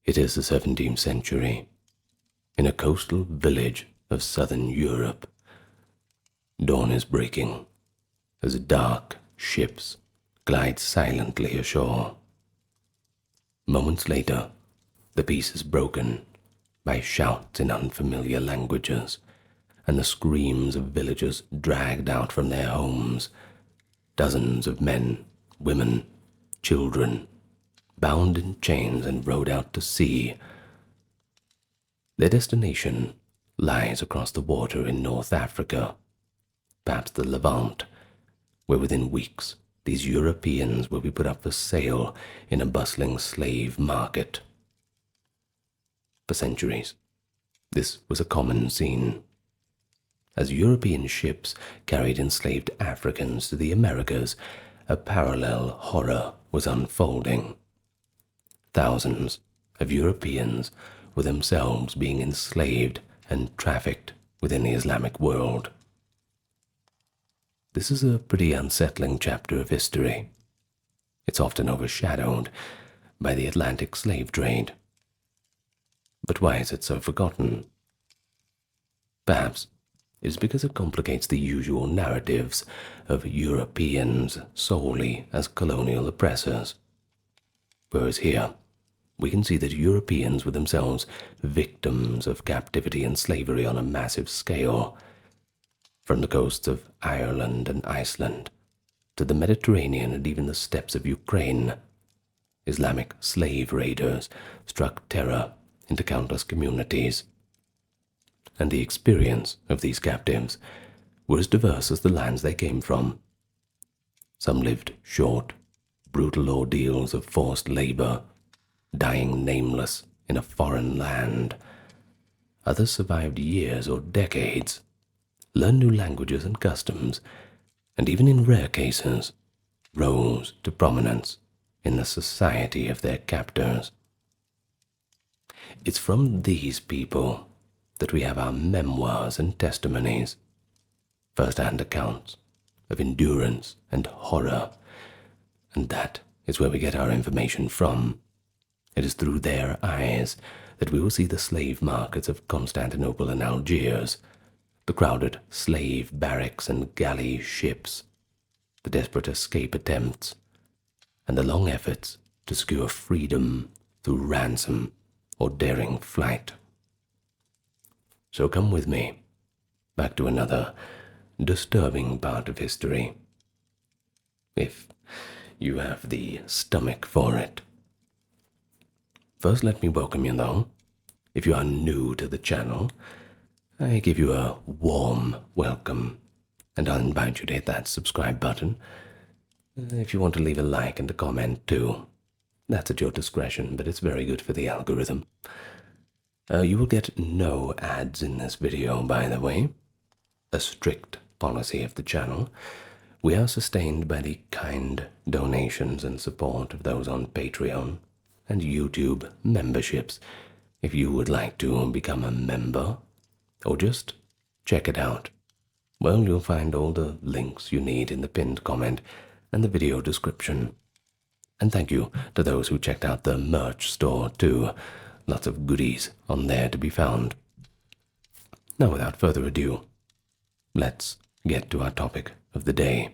It is the 17th century, in a coastal village of southern Europe. Dawn is breaking as dark ships glide silently ashore. Moments later, the peace is broken by shouts in unfamiliar languages and the screams of villagers dragged out from their homes. Dozens of men, women, children, bound in chains and rowed out to sea. Their destination lies across the water in North Africa, perhaps the Levant, where within weeks these Europeans will be put up for sale in a bustling slave market. For centuries, this was a common scene. As European ships carried enslaved Africans to the Americas, a parallel horror was unfolding. Thousands of Europeans were themselves being enslaved and trafficked within the Islamic world. This is a pretty unsettling chapter of history. It's often overshadowed by the Atlantic slave trade. But why is it so forgotten? Perhaps it is because it complicates the usual narratives of Europeans solely as colonial oppressors. Whereas here, we can see that Europeans were themselves victims of captivity and slavery on a massive scale. From the coasts of Ireland and Iceland to the Mediterranean and even the steppes of Ukraine, Islamic slave raiders struck terror into countless communities. And the experience of these captives were as diverse as the lands they came from. Some lived short, brutal ordeals of forced labor, dying nameless in a foreign land. Others survived years or decades, learned new languages and customs, and even in rare cases, rose to prominence in the society of their captors. It's from these people that we have our memoirs and testimonies, first-hand accounts of endurance and horror, and that is where we get our information from. It is through their eyes that we will see the slave markets of Constantinople and Algiers, the crowded slave barracks and galley ships, the desperate escape attempts, and the long efforts to secure freedom through ransom or daring flight. So come with me back to another disturbing part of history, if you have the stomach for it. First, let me welcome you though. If you are new to the channel, I give you a warm welcome, and I'll invite you to hit that subscribe button. If you want to leave a like and a comment too, that's at your discretion, but it's very good for the algorithm. You will get no ads in this video, by the way. A strict policy of the channel. We are sustained by the kind donations and support of those on Patreon and YouTube memberships. If you would like to become a member, or just check it out, well, you'll find all the links you need in the pinned comment and the video description. And thank you to those who checked out the merch store too. Lots of goodies on there to be found. Now, without further ado, let's get to our topic of the day.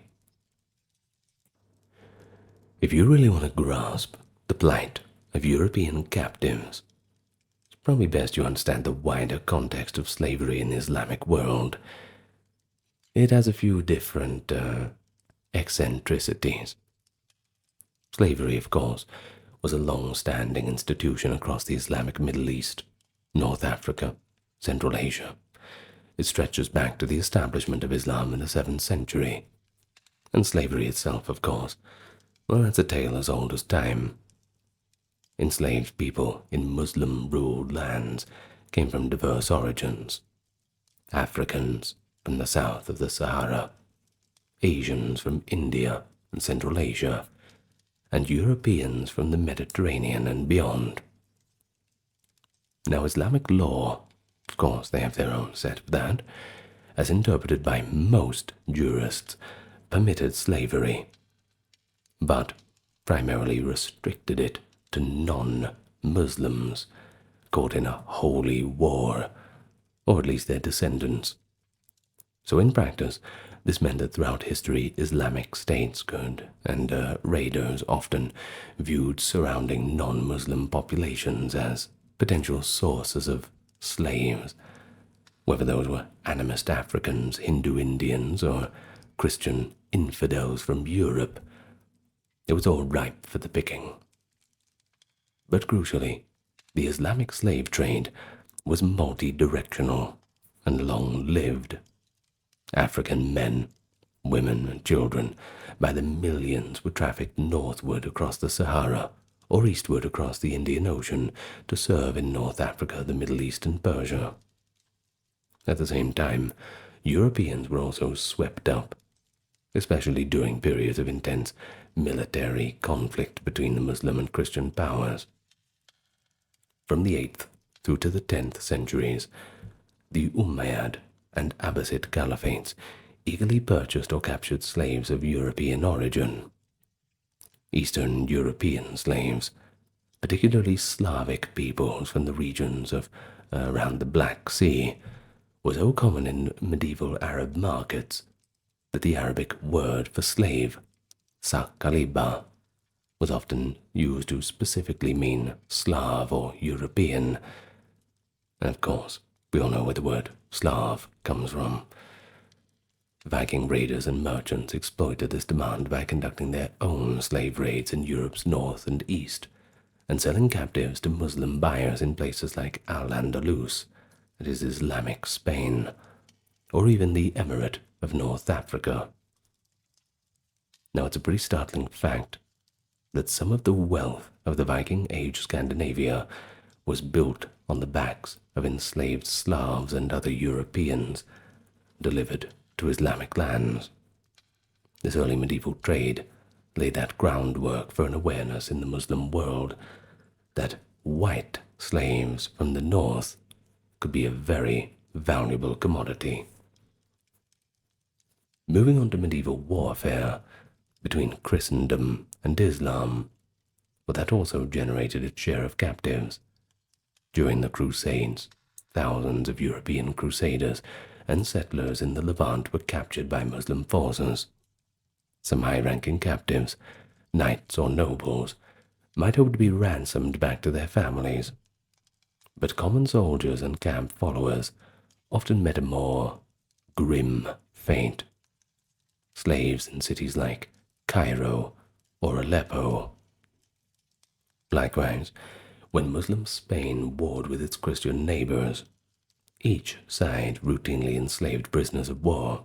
If you really want to grasp the plight of European captives, it's probably best you understand the wider context of slavery in the Islamic world. It has a few different eccentricities. Slavery, of course, was a long-standing institution across the Islamic Middle East, North Africa, Central Asia. It stretches back to the establishment of Islam in the 7th century. And slavery itself, of course, well, that's a tale as old as time. Enslaved people in Muslim-ruled lands came from diverse origins. Africans from the south of the Sahara, Asians from India and Central Asia, and Europeans from the Mediterranean and beyond. Now, Islamic law, of course, they have their own set of that, as interpreted by most jurists, permitted slavery, but primarily restricted it to Muslims caught in a holy war, or at least their descendants. So in practice, this meant that throughout history, Islamic states could, and raiders often viewed surrounding non-Muslim populations as potential sources of slaves, whether those were animist Africans, Hindu Indians, or Christian infidels from Europe. It was all ripe for the picking. But crucially, the Islamic slave trade was multi-directional and long-lived. African men, women, and children by the millions were trafficked northward across the Sahara or eastward across the Indian Ocean to serve in North Africa, the Middle East, and Persia. At the same time, Europeans were also swept up, especially during periods of intense military conflict between the Muslim and Christian powers. From the 8th through to the 10th centuries, the Umayyad and Abbasid caliphates eagerly purchased or captured slaves of European origin. Eastern European slaves, particularly Slavic peoples from the regions of around the Black Sea, were so common in medieval Arab markets that the Arabic word for slave, sakaliba, was often used to specifically mean Slav or European. And of course, we all know where the word Slav comes from. Viking raiders and merchants exploited this demand by conducting their own slave raids in Europe's north and east, and selling captives to Muslim buyers in places like Al-Andalus, that is Islamic Spain, or even the Emirate of North Africa. Now it's a pretty startling fact that some of the wealth of the Viking Age Scandinavia was built on the backs of enslaved Slavs and other Europeans delivered to Islamic lands. This early medieval trade laid that groundwork for an awareness in the Muslim world that white slaves from the north could be a very valuable commodity. Moving on to medieval warfare between Christendom and Islam, but that also generated its share of captives. During the Crusades, thousands of European crusaders and settlers in the Levant were captured by Muslim forces. Some high-ranking captives, knights or nobles, might hope to be ransomed back to their families, but common soldiers and camp followers often met a more grim fate. Slaves in cities like Cairo or Aleppo. Likewise, when Muslim Spain warred with its Christian neighbors, each side routinely enslaved prisoners of war.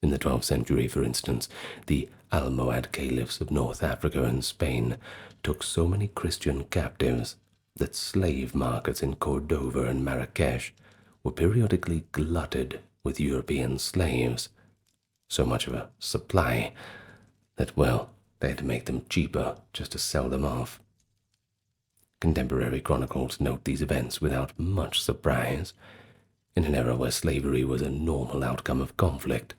In the 12th century, for instance, the Almohad caliphs of North Africa and Spain took so many Christian captives that slave markets in Cordova and Marrakesh were periodically glutted with European slaves. So much of a supply that, well, they had to make them cheaper just to sell them off. Contemporary chronicles note these events without much surprise. In an era where slavery was a normal outcome of conflict,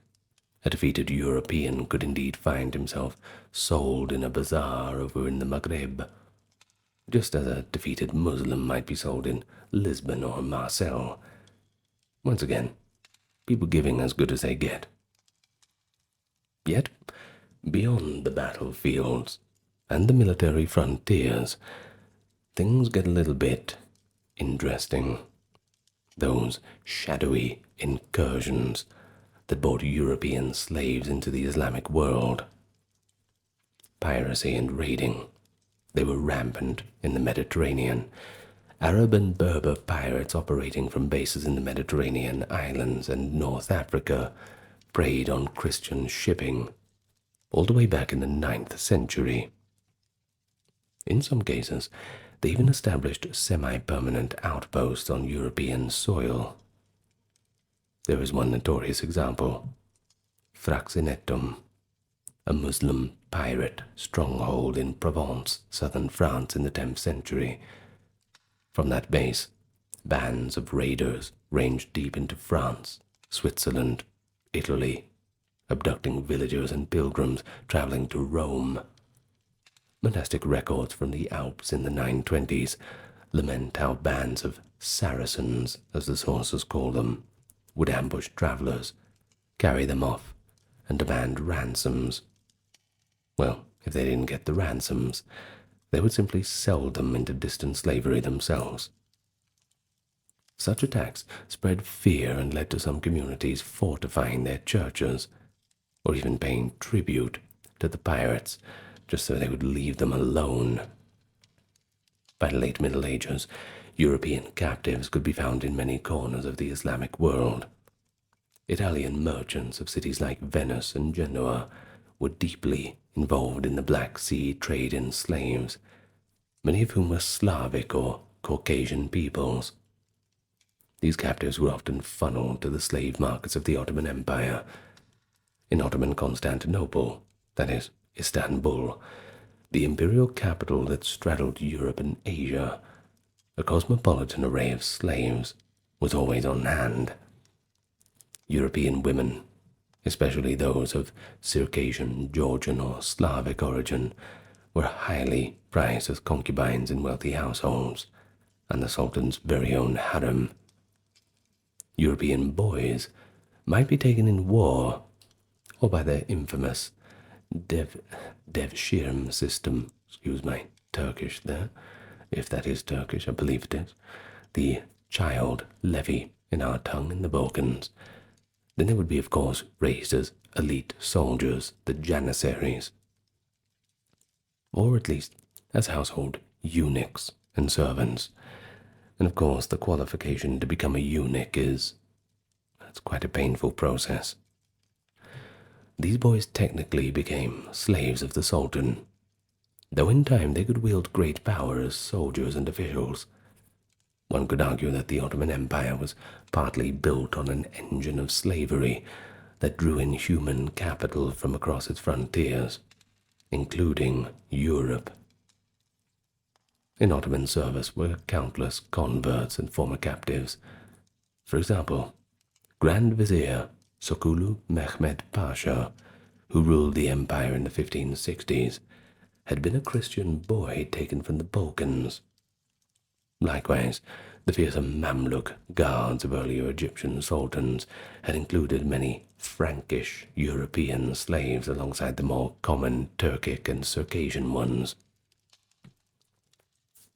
a defeated European could indeed find himself sold in a bazaar over in the Maghreb, just as a defeated Muslim might be sold in Lisbon or Marseille. Once again, people giving as good as they get. Yet, beyond the battlefields and the military frontiers, things get a little bit interesting. Those shadowy incursions that brought European slaves into the Islamic world. Piracy and raiding, they were rampant in the Mediterranean. Arab and Berber pirates operating from bases in the Mediterranean islands and North Africa preyed on Christian shipping all the way back in the 9th century. In some cases, they even established semi-permanent outposts on European soil. There is one notorious example, Fraxinetum, a Muslim pirate stronghold in Provence, southern France in the 10th century. From that base, bands of raiders ranged deep into France, Switzerland, Italy, abducting villagers and pilgrims traveling to Rome. Monastic records from the Alps in the 920s lament how bands of Saracens, as the sources call them, would ambush travelers, carry them off, and demand ransoms. Well, if they didn't get the ransoms, they would simply sell them into distant slavery themselves. Such attacks spread fear and led to some communities fortifying their churches, or even paying tribute to the pirates just so they would leave them alone. By the late Middle Ages, European captives could be found in many corners of the Islamic world. Italian merchants of cities like Venice and Genoa were deeply involved in the Black Sea trade in slaves, many of whom were Slavic or Caucasian peoples. These captives were often funneled to the slave markets of the Ottoman Empire. In Ottoman Constantinople, that is, Istanbul, the imperial capital that straddled Europe and Asia, a cosmopolitan array of slaves was always on hand. European women, especially those of Circassian, Georgian, or Slavic origin, were highly prized as concubines in wealthy households and the Sultan's very own harem. European boys might be taken in war, or by their infamous devshirme system, excuse my Turkish there, if that is Turkish, I believe it is, the child levy in our tongue in the Balkans. Then they would be, of course, raised as elite soldiers, the janissaries, or at least as household eunuchs and servants. And of course, the qualification to become a eunuch that's quite a painful process. These boys technically became slaves of the Sultan, though in time they could wield great power as soldiers and officials. One could argue that the Ottoman Empire was partly built on an engine of slavery that drew in human capital from across its frontiers, including Europe. In Ottoman service were countless converts and former captives. For example, Grand Vizier Sokulu Mehmed Pasha, who ruled the empire in the 1560s, had been a Christian boy taken from the Balkans. Likewise, the fearsome Mamluk guards of earlier Egyptian sultans had included many Frankish European slaves alongside the more common Turkic and Circassian ones.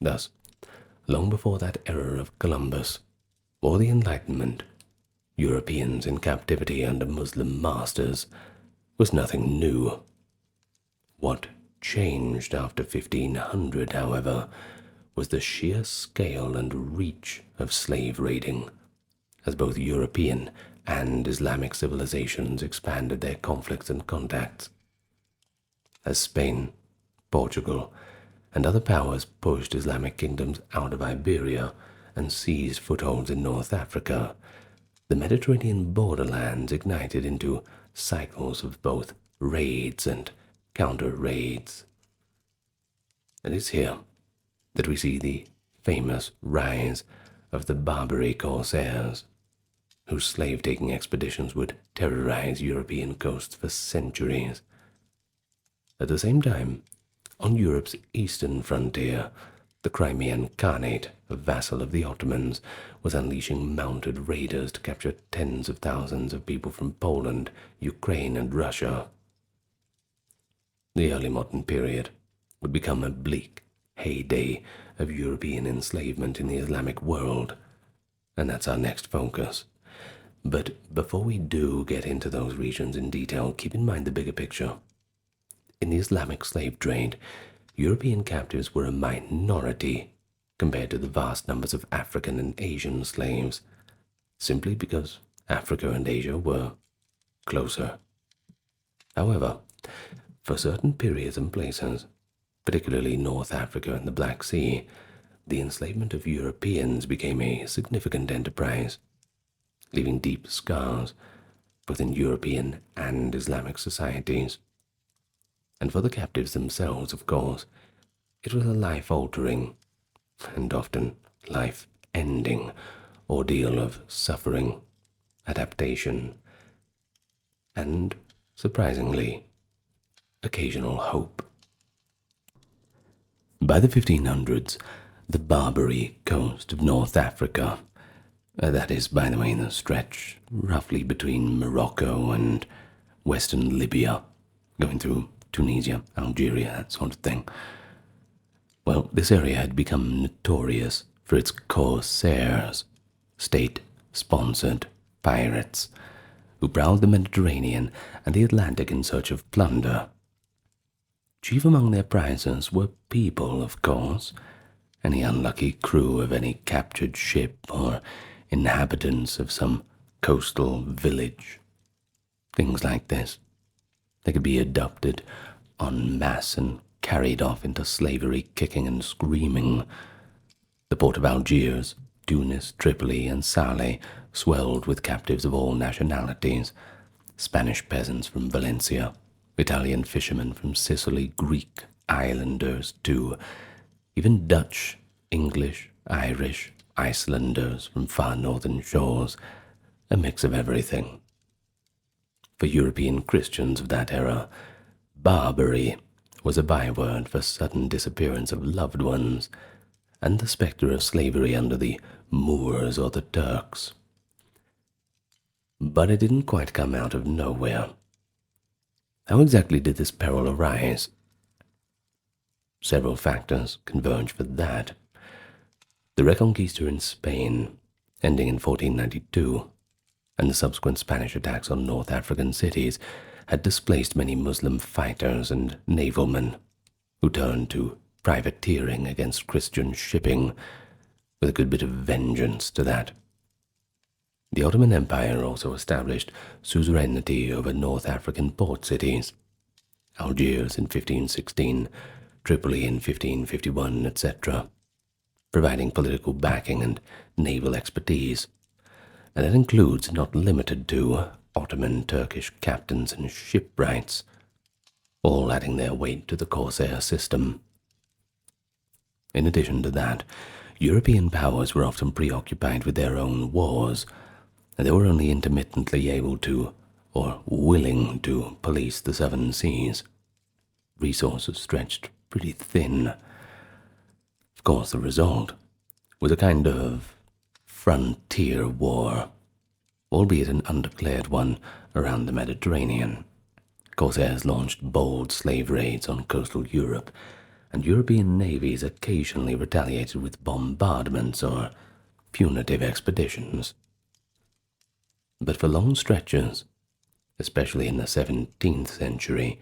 Thus, long before that era of Columbus, or the Enlightenment, Europeans in captivity under Muslim masters was nothing new. What changed after 1500, however, was the sheer scale and reach of slave raiding, as both European and Islamic civilizations expanded their conflicts and contacts. As Spain, Portugal, and other powers pushed Islamic kingdoms out of Iberia and seized footholds in North Africa, the Mediterranean borderlands ignited into cycles of both raids and counter-raids. And it's here that we see the famous rise of the Barbary Corsairs, whose slave-taking expeditions would terrorize European coasts for centuries. At the same time, on Europe's eastern frontier, the Crimean Khanate, a vassal of the Ottomans, was unleashing mounted raiders to capture tens of thousands of people from Poland, Ukraine, and Russia. The early modern period would become a bleak heyday of European enslavement in the Islamic world, and that's our next focus. But before we do get into those regions in detail, keep in mind the bigger picture. In the Islamic slave trade, European captives were a minority compared to the vast numbers of African and Asian slaves, simply because Africa and Asia were closer. However, for certain periods and places, particularly North Africa and the Black Sea, the enslavement of Europeans became a significant enterprise, leaving deep scars both in European and Islamic societies. And for the captives themselves, of course, it was a life-altering, and often life-ending, ordeal of suffering, adaptation, and, surprisingly, occasional hope. By the 1500s, the Barbary coast of North Africa, that is, by the way, the stretch roughly between Morocco and western Libya, going through Tunisia, Algeria, that sort of thing. Well, this area had become notorious for its corsairs, state-sponsored pirates, who prowled the Mediterranean and the Atlantic in search of plunder. Chief among their prizes were people, of course, any unlucky crew of any captured ship or inhabitants of some coastal village. Things like this. They could be adopted en masse and carried off into slavery, kicking and screaming. The port of Algiers, Tunis, Tripoli, and Salé swelled with captives of all nationalities, Spanish peasants from Valencia, Italian fishermen from Sicily, Greek islanders too, even Dutch, English, Irish, Icelanders from far northern shores, a mix of everything. For European Christians of that era, Barbary was a byword for sudden disappearance of loved ones, and the spectre of slavery under the Moors or the Turks. But it didn't quite come out of nowhere. How exactly did this peril arise? Several factors converge for that. The Reconquista in Spain, ending in 1492, and the subsequent Spanish attacks on North African cities had displaced many Muslim fighters and navalmen who turned to privateering against Christian shipping, with a good bit of vengeance to that. The Ottoman Empire also established suzerainty over North African port cities, Algiers in 1516, Tripoli in 1551, etc., providing political backing and naval expertise, and that includes, not limited to, Ottoman Turkish captains and shipwrights, all adding their weight to the Corsair system. In addition to that, European powers were often preoccupied with their own wars, and they were only intermittently able to, or willing to, police the southern seas. Resources stretched pretty thin. Of course, the result was a kind of frontier war, albeit an undeclared one around the Mediterranean. Corsairs launched bold slave raids on coastal Europe, and European navies occasionally retaliated with bombardments or punitive expeditions. But for long stretches, especially in the 17th century,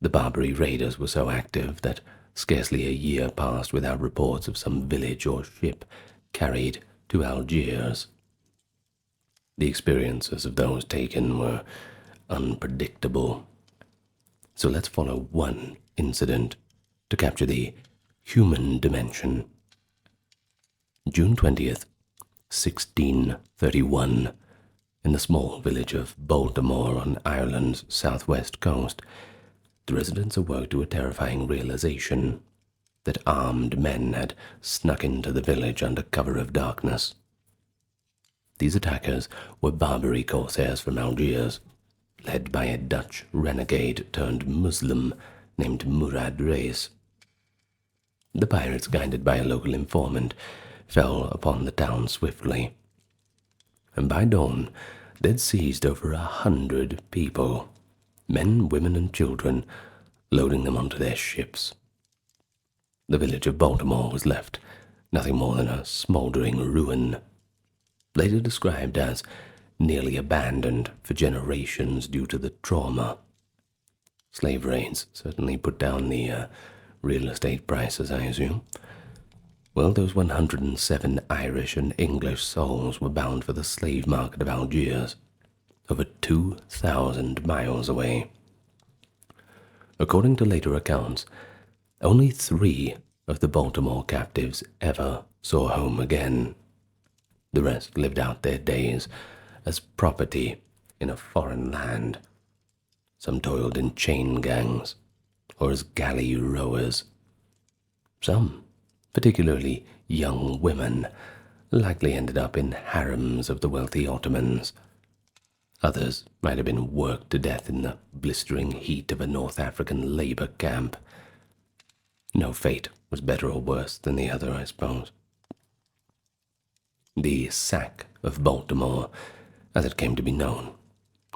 the Barbary raiders were so active that scarcely a year passed without reports of some village or ship carried to Algiers. The experiences of those taken were unpredictable. So let's follow one incident to capture the human dimension. June 20th, 1631, in the small village of Baltimore on Ireland's southwest coast, the residents awoke to a terrifying realization that armed men had snuck into the village under cover of darkness. These attackers were Barbary Corsairs from Algiers, led by a Dutch renegade turned Muslim named Murad Reis. The pirates, guided by a local informant, fell upon the town swiftly, and by dawn they'd seized over 100 people, men, women, and children, loading them onto their ships. The village of Baltimore was left nothing more than a smouldering ruin, later described as nearly abandoned for generations due to the trauma. Slave raids certainly put down the real estate prices, I assume. Well, those 107 Irish and English souls were bound for the slave market of Algiers, over 2,000 miles away. According to later accounts, only 3 of the Baltimore captives ever saw home again. The rest lived out their days as property in a foreign land. Some toiled in chain gangs, or as galley rowers. Some, particularly young women, likely ended up in harems of the wealthy Ottomans. Others might have been worked to death in the blistering heat of a North African labor camp. No fate was better or worse than the other, I suppose. The sack of Baltimore, as it came to be known,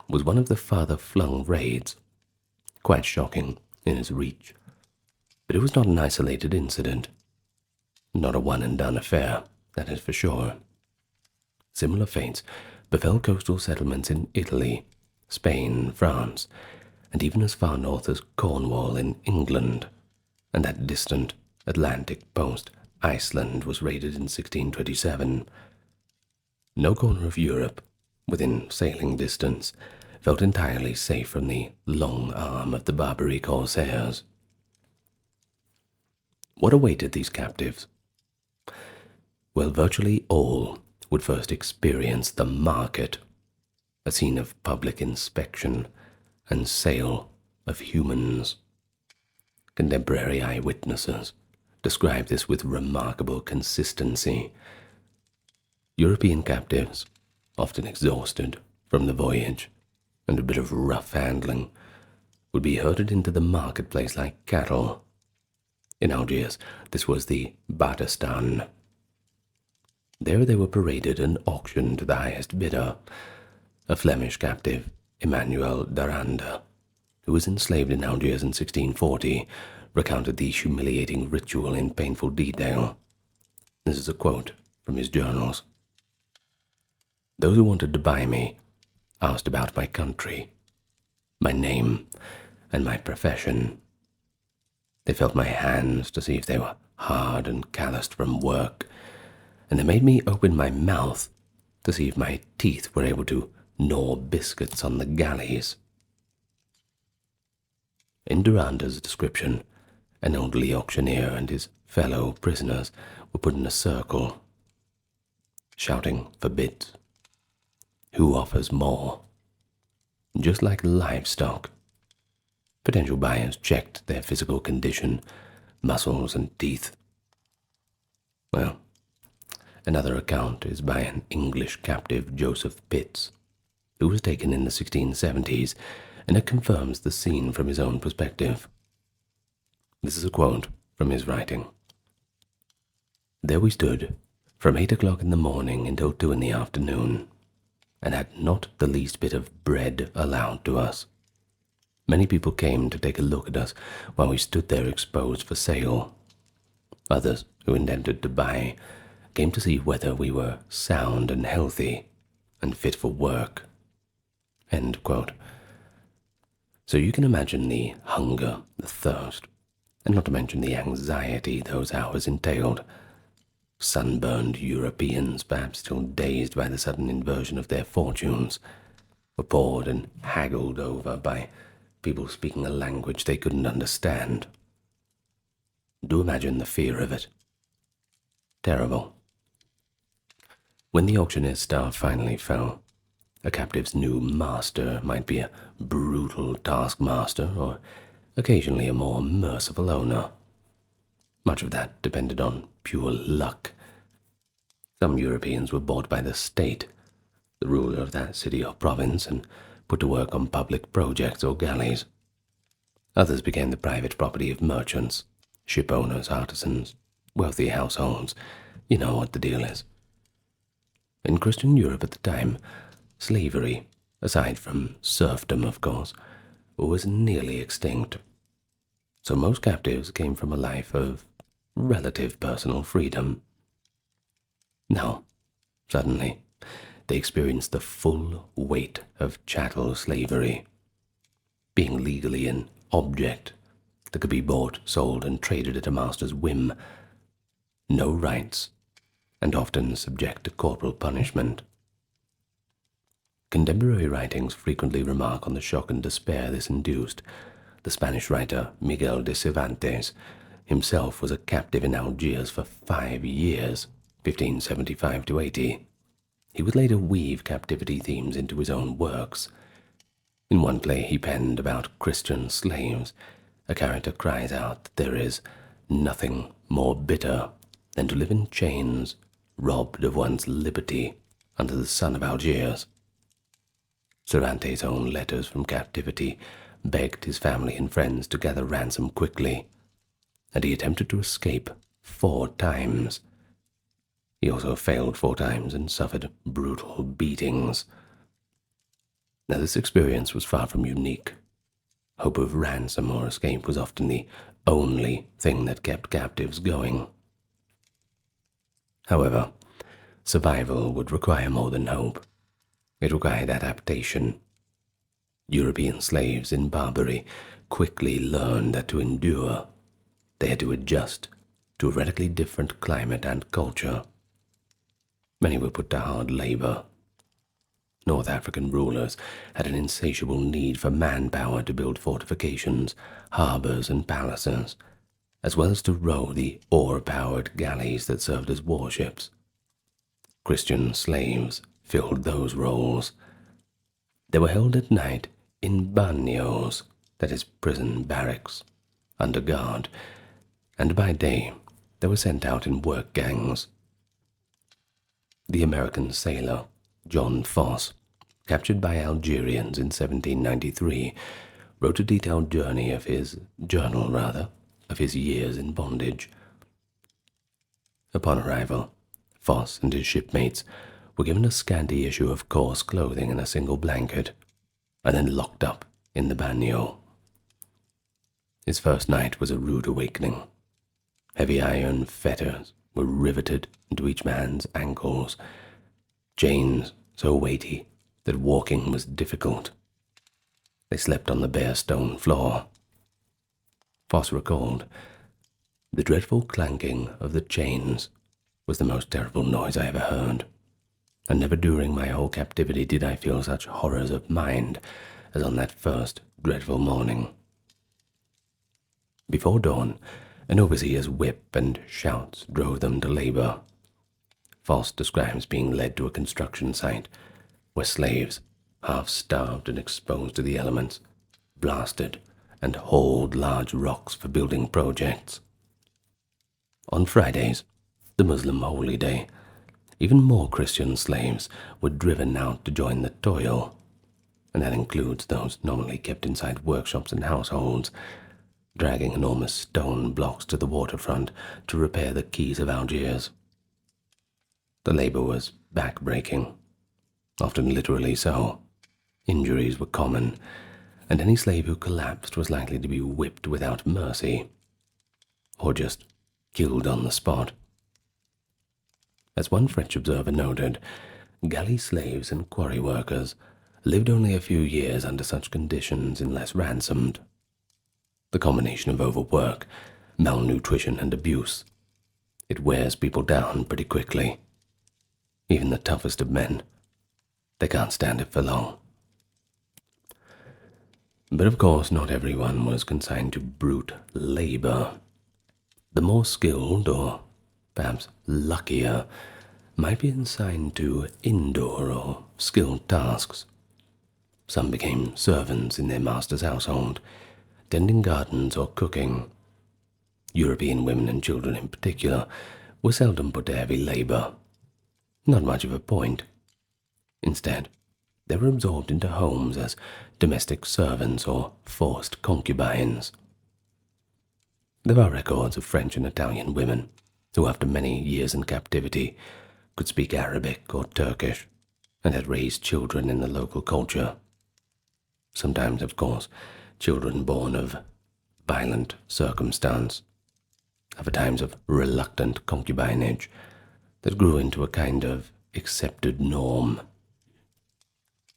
was one of the farther-flung raids, quite shocking in its reach, but it was not an isolated incident, not a one-and-done affair, that is for sure. Similar fates befell coastal settlements in Italy, Spain, France, and even as far north as Cornwall in England, and that distant Atlantic post, Iceland, was raided in 1627. No corner of Europe, within sailing distance, felt entirely safe from the long arm of the Barbary Corsairs. What awaited these captives? Well, virtually all would first experience the market, a scene of public inspection and sale of humans. Contemporary eyewitnesses describe this with remarkable consistency. European captives, often exhausted from the voyage and a bit of rough handling, would be herded into the marketplace like cattle. In Algiers, this was the Batistan. There they were paraded and auctioned to the highest bidder, a Flemish captive, Emmanuel d'Aranda, who was enslaved in Algiers in 1640, recounted the humiliating ritual in painful detail. This is a quote from his journals. "Those who wanted to buy me asked about my country, my name, and my profession. They felt my hands to see if they were hard and calloused from work, and they made me open my mouth to see if my teeth were able to gnaw biscuits on the galleys." In D'Aranda's description, an elderly auctioneer and his fellow prisoners were put in a circle, shouting for bids. Who offers more? Just like livestock, potential buyers checked their physical condition, muscles and teeth. Well, another account is by an English captive, Joseph Pitts, who was taken in the 1670s, and it confirms the scene from his own perspective. This is a quote from his writing. "There we stood from 8 o'clock in the morning until 2 in the afternoon, and had not the least bit of bread allowed to us. Many people came to take a look at us while we stood there exposed for sale. Others, who intended to buy, came to see whether we were sound and healthy and fit for work." End quote. So you can imagine the hunger, the thirst, and not to mention the anxiety those hours entailed. Sunburned Europeans, perhaps still dazed by the sudden inversion of their fortunes, were poured and haggled over by people speaking a language they couldn't understand. Do imagine the fear of it. Terrible. When the auctioneer's star finally fell, a captive's new master might be a brutal taskmaster or occasionally a more merciful owner. Much of that depended on pure luck. Some Europeans were bought by the state, the ruler of that city or province, and put to work on public projects or galleys. Others became the private property of merchants, ship owners, artisans, wealthy households. You know what the deal is. In Christian Europe at the time, slavery, aside from serfdom of course, was nearly extinct. So most captives came from a life of relative personal freedom. Now, suddenly, they experienced the full weight of chattel slavery, being legally an object that could be bought, sold, and traded at a master's whim. No rights, and often subject to corporal punishment. Contemporary writings frequently remark on the shock and despair this induced. The Spanish writer Miguel de Cervantes himself was a captive in Algiers for 5 years, 1575 to 80. He would later weave captivity themes into his own works. In one play he penned about Christian slaves, a character cries out that there is nothing more bitter than to live in chains, robbed of one's liberty under the sun of Algiers. Cervantes' own letters from captivity begged his family and friends to gather ransom quickly, and he attempted to escape 4 times. He also failed 4 times and suffered brutal beatings. Now, this experience was far from unique. Hope of ransom or escape was often the only thing that kept captives going. However, survival would require more than hope. It required adaptation. European slaves in Barbary quickly learned that to endure, they had to adjust to a radically different climate and culture. Many were put to hard labor. North African rulers had an insatiable need for manpower to build fortifications, harbors, and palaces, as well as to row the oar-powered galleys that served as warships. Christian slaves filled those roles. They were held at night in bagnios, that is, prison barracks, under guard, and by day they were sent out in work gangs. The American sailor John Foss, captured by Algerians in 1793, wrote a detailed journal of his years in bondage. Upon arrival, Foss and his shipmates were given a scanty issue of coarse clothing and a single blanket, and then locked up in the bagnio. His first night was a rude awakening. Heavy iron fetters were riveted into each man's ankles, chains so weighty that walking was difficult. They slept on the bare stone floor. Foss recalled, "The dreadful clanking of the chains was the most terrible noise I ever heard, and never during my whole captivity did I feel such horrors of mind as on that first dreadful morning." Before dawn, an overseer's whip and shouts drove them to labor. Foss describes being led to a construction site where slaves, half-starved and exposed to the elements, blasted and hauled large rocks for building projects. On Fridays, the Muslim holy day, even more Christian slaves were driven out to join the toil, and that includes those normally kept inside workshops and households, dragging enormous stone blocks to the waterfront to repair the quays of Algiers. The labor was back-breaking, often literally so. Injuries were common, and any slave who collapsed was likely to be whipped without mercy, or just killed on the spot. As one French observer noted, galley slaves and quarry workers lived only a few years under such conditions unless ransomed. The combination of overwork, malnutrition, and abuse, it wears people down pretty quickly. Even the toughest of men, they can't stand it for long. But of course, not everyone was consigned to brute labor. The more skilled, or perhaps luckier, might be assigned to indoor or skilled tasks. Some became servants in their master's household, tending gardens or cooking. European women and children in particular were seldom put to heavy labor. Not much of a point. Instead, they were absorbed into homes as domestic servants or forced concubines. There are records of French and Italian women who, after many years in captivity, could speak Arabic or Turkish and had raised children in the local culture. Sometimes, of course, children born of violent circumstance, other times of reluctant concubinage that grew into a kind of accepted norm.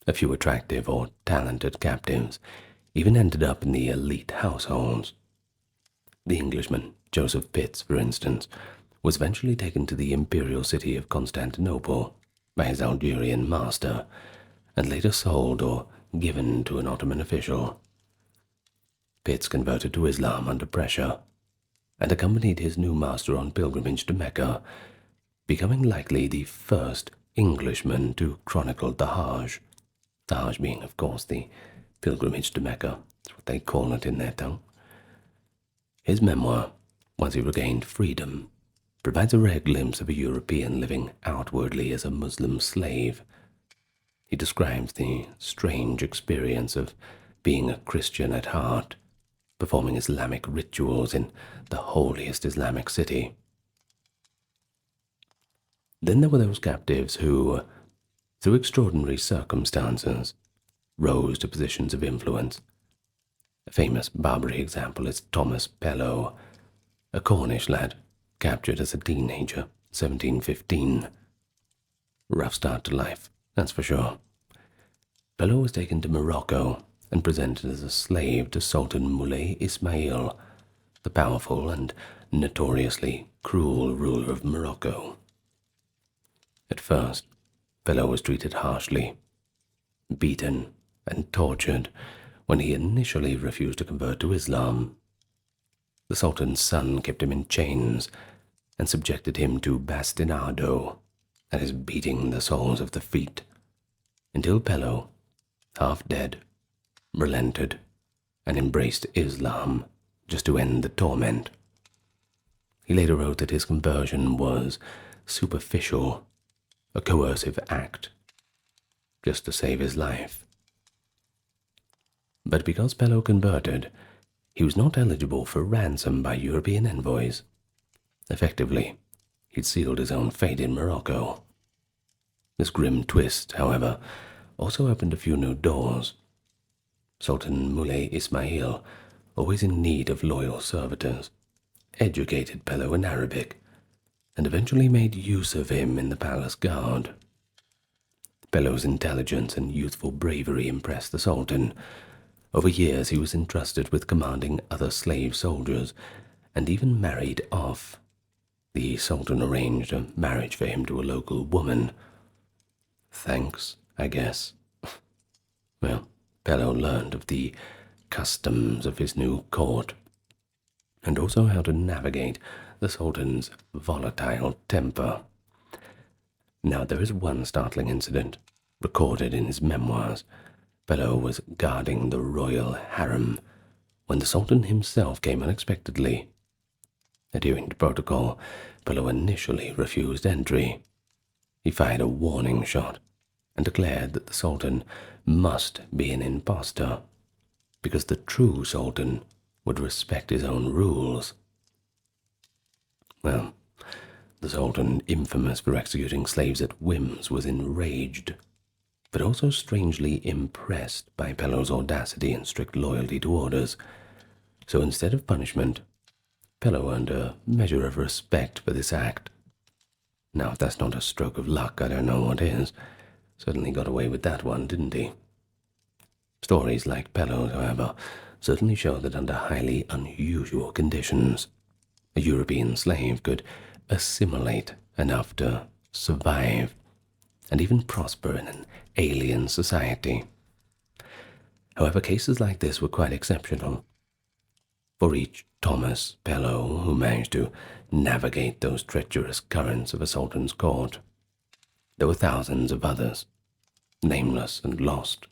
A few attractive or talented captives even ended up in the elite households. The Englishman, Joseph Pitts, for instance, was eventually taken to the imperial city of Constantinople by his Algerian master, and later sold or given to an Ottoman official. Pitts converted to Islam under pressure, and accompanied his new master on pilgrimage to Mecca, becoming likely the first Englishman to chronicle the Hajj. The Hajj being, of course, the pilgrimage to Mecca. That's what they call it in their tongue. His memoir, once he regained freedom, provides a rare glimpse of a European living outwardly as a Muslim slave. He describes the strange experience of being a Christian at heart, performing Islamic rituals in the holiest Islamic city. Then there were those captives who, through extraordinary circumstances, rose to positions of influence. A famous Barbary example is Thomas Pellow, a Cornish lad captured as a teenager, 1715. Rough start to life, that's for sure. Pellow was taken to Morocco and presented as a slave to Sultan Moulay Ismail, the powerful and notoriously cruel ruler of Morocco. At first, Pellow was treated harshly, beaten and tortured when he initially refused to convert to Islam. The Sultan's son kept him in chains and subjected him to bastinado, that is, beating the soles of the feet, until Pellow, half dead, relented and embraced Islam just to end the torment. He later wrote that his conversion was superficial, a coercive act, just to save his life. But because Pellow converted, he was not eligible for ransom by European envoys. Effectively, he'd sealed his own fate in Morocco. This grim twist, however, also opened a few new doors. Sultan Moulay Ismail, always in need of loyal servitors, educated Pellow in Arabic and eventually made use of him in the palace guard. Pellow's intelligence and youthful bravery impressed the Sultan. Over years he was entrusted with commanding other slave soldiers and even married off. The Sultan arranged a marriage for him to a local woman. Thanks, I guess. Well, Pellow learned of the customs of his new court, and also how to navigate the Sultan's volatile temper. Now, there is one startling incident recorded in his memoirs. Pellow was guarding the royal harem when the Sultan himself came unexpectedly. Adhering to protocol, Pellow initially refused entry. He fired a warning shot and declared that the Sultan must be an impostor, because the true Sultan would respect his own rules. Well, the Sultan, infamous for executing slaves at whims, was enraged, but also strangely impressed by Pellow's audacity and strict loyalty to orders. So instead of punishment, Pellow earned a measure of respect for this act. Now, if that's not a stroke of luck, I don't know what is. Certainly got away with that one, didn't he? Stories like Pellow's, however, certainly show that under highly unusual conditions, a European slave could assimilate enough to survive and even prosper in an alien society. However, cases like this were quite exceptional. For each Thomas Pellow who managed to navigate those treacherous currents of a sultan's court, there were thousands of others, nameless and lost,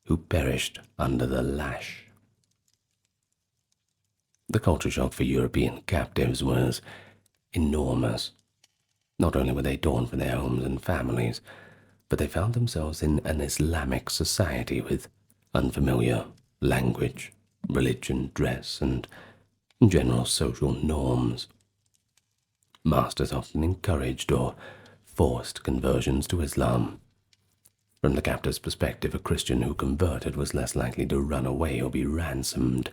who perished under the lash. The culture shock for European captives was enormous. Not only were they torn from their homes and families, but they found themselves in an Islamic society with unfamiliar language, religion, dress, and general social norms. Masters often encouraged or forced conversions to Islam. From the captor's perspective, a Christian who converted was less likely to run away or be ransomed,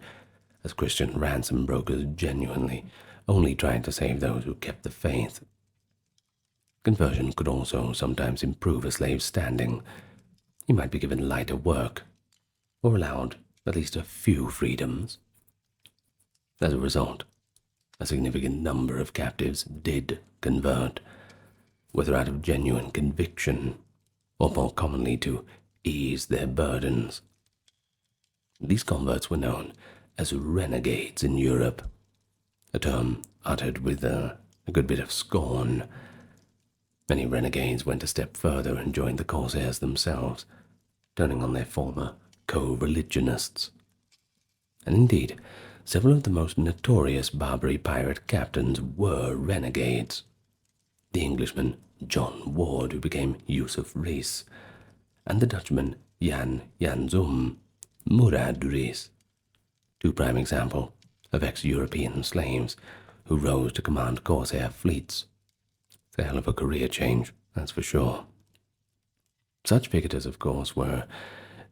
as Christian ransom brokers genuinely only tried to save those who kept the faith. Conversion could also sometimes improve a slave's standing. He might be given lighter work, or allowed at least a few freedoms. As a result, a significant number of captives did convert, whether out of genuine conviction or more commonly to ease their burdens. These converts were known as renegades in Europe, a term uttered with a good bit of scorn. Many renegades went a step further and joined the Corsairs themselves, turning on their former co-religionists. And indeed, several of the most notorious Barbary pirate captains were renegades. The Englishman John Ward, who became Yusuf Rees, and the Dutchman Jan Janzoom Murad Rees. Two prime examples of ex-European slaves who rose to command Corsair fleets. It's a hell of a career change, that's for sure. Such figures, of course, were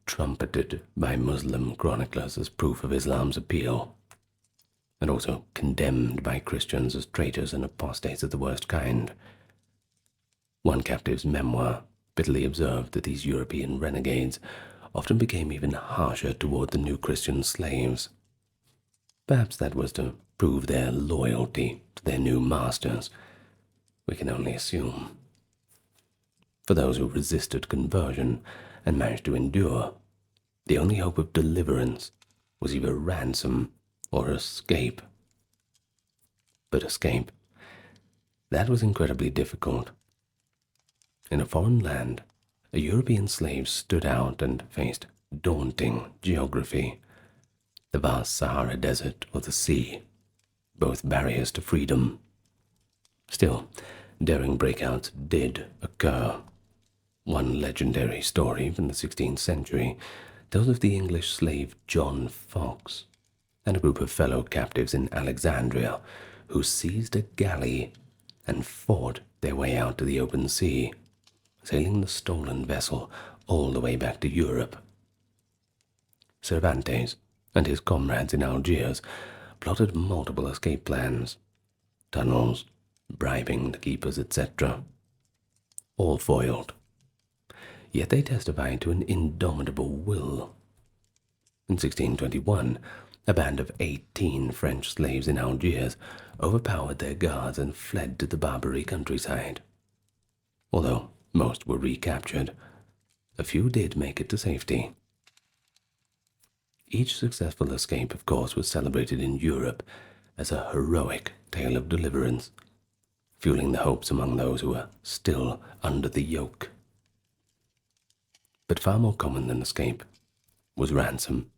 trumpeted by Muslim chroniclers as proof of Islam's appeal, and also condemned by Christians as traitors and apostates of the worst kind. One captive's memoir bitterly observed that these European renegades often became even harsher toward the new Christian slaves. Perhaps that was to prove their loyalty to their new masters. We can only assume. For those who resisted conversion and managed to endure, the only hope of deliverance was either ransom or escape. But escape, that was incredibly difficult. In a foreign land, a European slave stood out and faced daunting geography. The vast Sahara Desert or the sea, both barriers to freedom. Still, daring breakouts did occur. One legendary story from the 16th century tells of the English slave John Fox and a group of fellow captives in Alexandria who seized a galley and fought their way out to the open sea, sailing the stolen vessel all the way back to Europe. Cervantes and his comrades in Algiers plotted multiple escape plans, tunnels, bribing the keepers, etc. All foiled. Yet they testified to an indomitable will. In 1621, a band of 18 French slaves in Algiers overpowered their guards and fled to the Barbary countryside. Although most were recaptured, a few did make it to safety. Each successful escape, of course, was celebrated in Europe as a heroic tale of deliverance, fueling the hopes among those who were still under the yoke. But far more common than escape was ransom.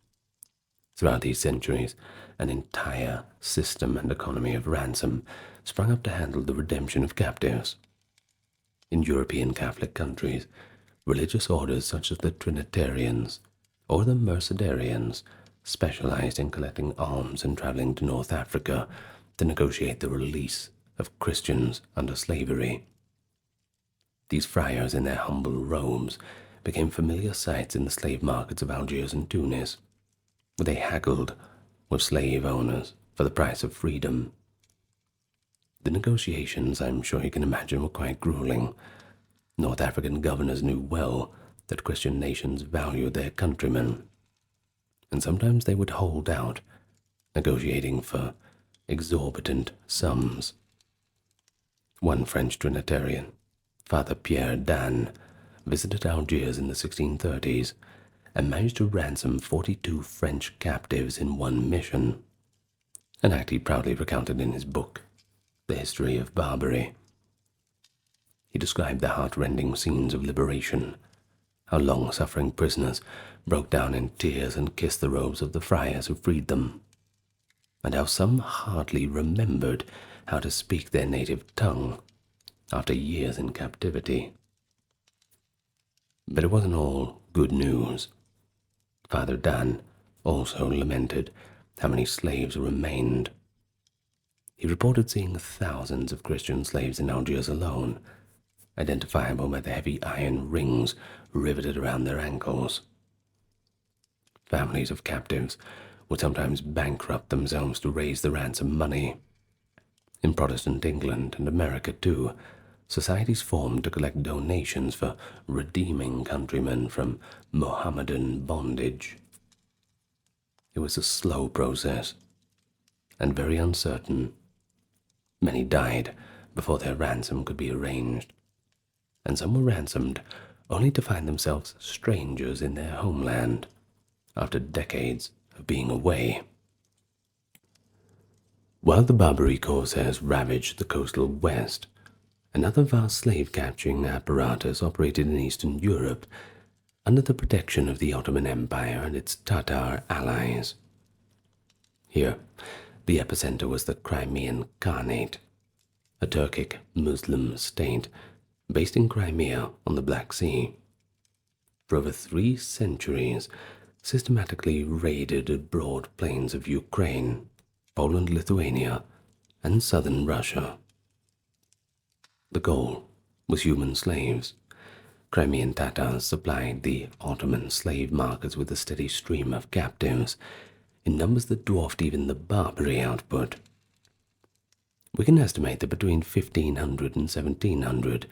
Throughout these centuries, an entire system and economy of ransom sprung up to handle the redemption of captives. In European Catholic countries, religious orders such as the Trinitarians or the Mercedarians specialized in collecting alms and traveling to North Africa to negotiate the release of Christians under slavery. These friars in their humble robes became familiar sights in the slave markets of Algiers and Tunis, where they haggled with slave owners for the price of freedom. The negotiations, I'm sure you can imagine, were quite grueling. North African governors knew well that Christian nations valued their countrymen, and sometimes they would hold out, negotiating for exorbitant sums. One French Trinitarian, Father Pierre Dan, visited Algiers in the 1630s and managed to ransom 42 French captives in one mission, an act he proudly recounted in his book, The History of Barbary. He described the heart-rending scenes of liberation, how long-suffering prisoners broke down in tears and kissed the robes of the friars who freed them, and how some hardly remembered how to speak their native tongue after years in captivity. But it wasn't all good news. Father Dan also lamented how many slaves remained. He reported seeing thousands of Christian slaves in Algiers alone, identifiable by the heavy iron rings riveted around their ankles. Families of captives would sometimes bankrupt themselves to raise the ransom money. In Protestant England and America, too, societies formed to collect donations for redeeming countrymen from Mohammedan bondage. It was a slow process, and very uncertain. Many died before their ransom could be arranged, and some were ransomed only to find themselves strangers in their homeland after decades of being away. While the Barbary Corsairs ravaged the coastal west, another vast slave-capturing apparatus operated in Eastern Europe under the protection of the Ottoman Empire and its Tatar allies. Here, the epicenter was the Crimean Khanate, a Turkic Muslim state based in Crimea on the Black Sea. For over 3 centuries, systematically raided the broad plains of Ukraine, Poland, Lithuania, and southern Russia. The goal was human slaves. Crimean Tatars supplied the Ottoman slave markets with a steady stream of captives, in numbers that dwarfed even the Barbary output. We can estimate that between 1500 and 1700,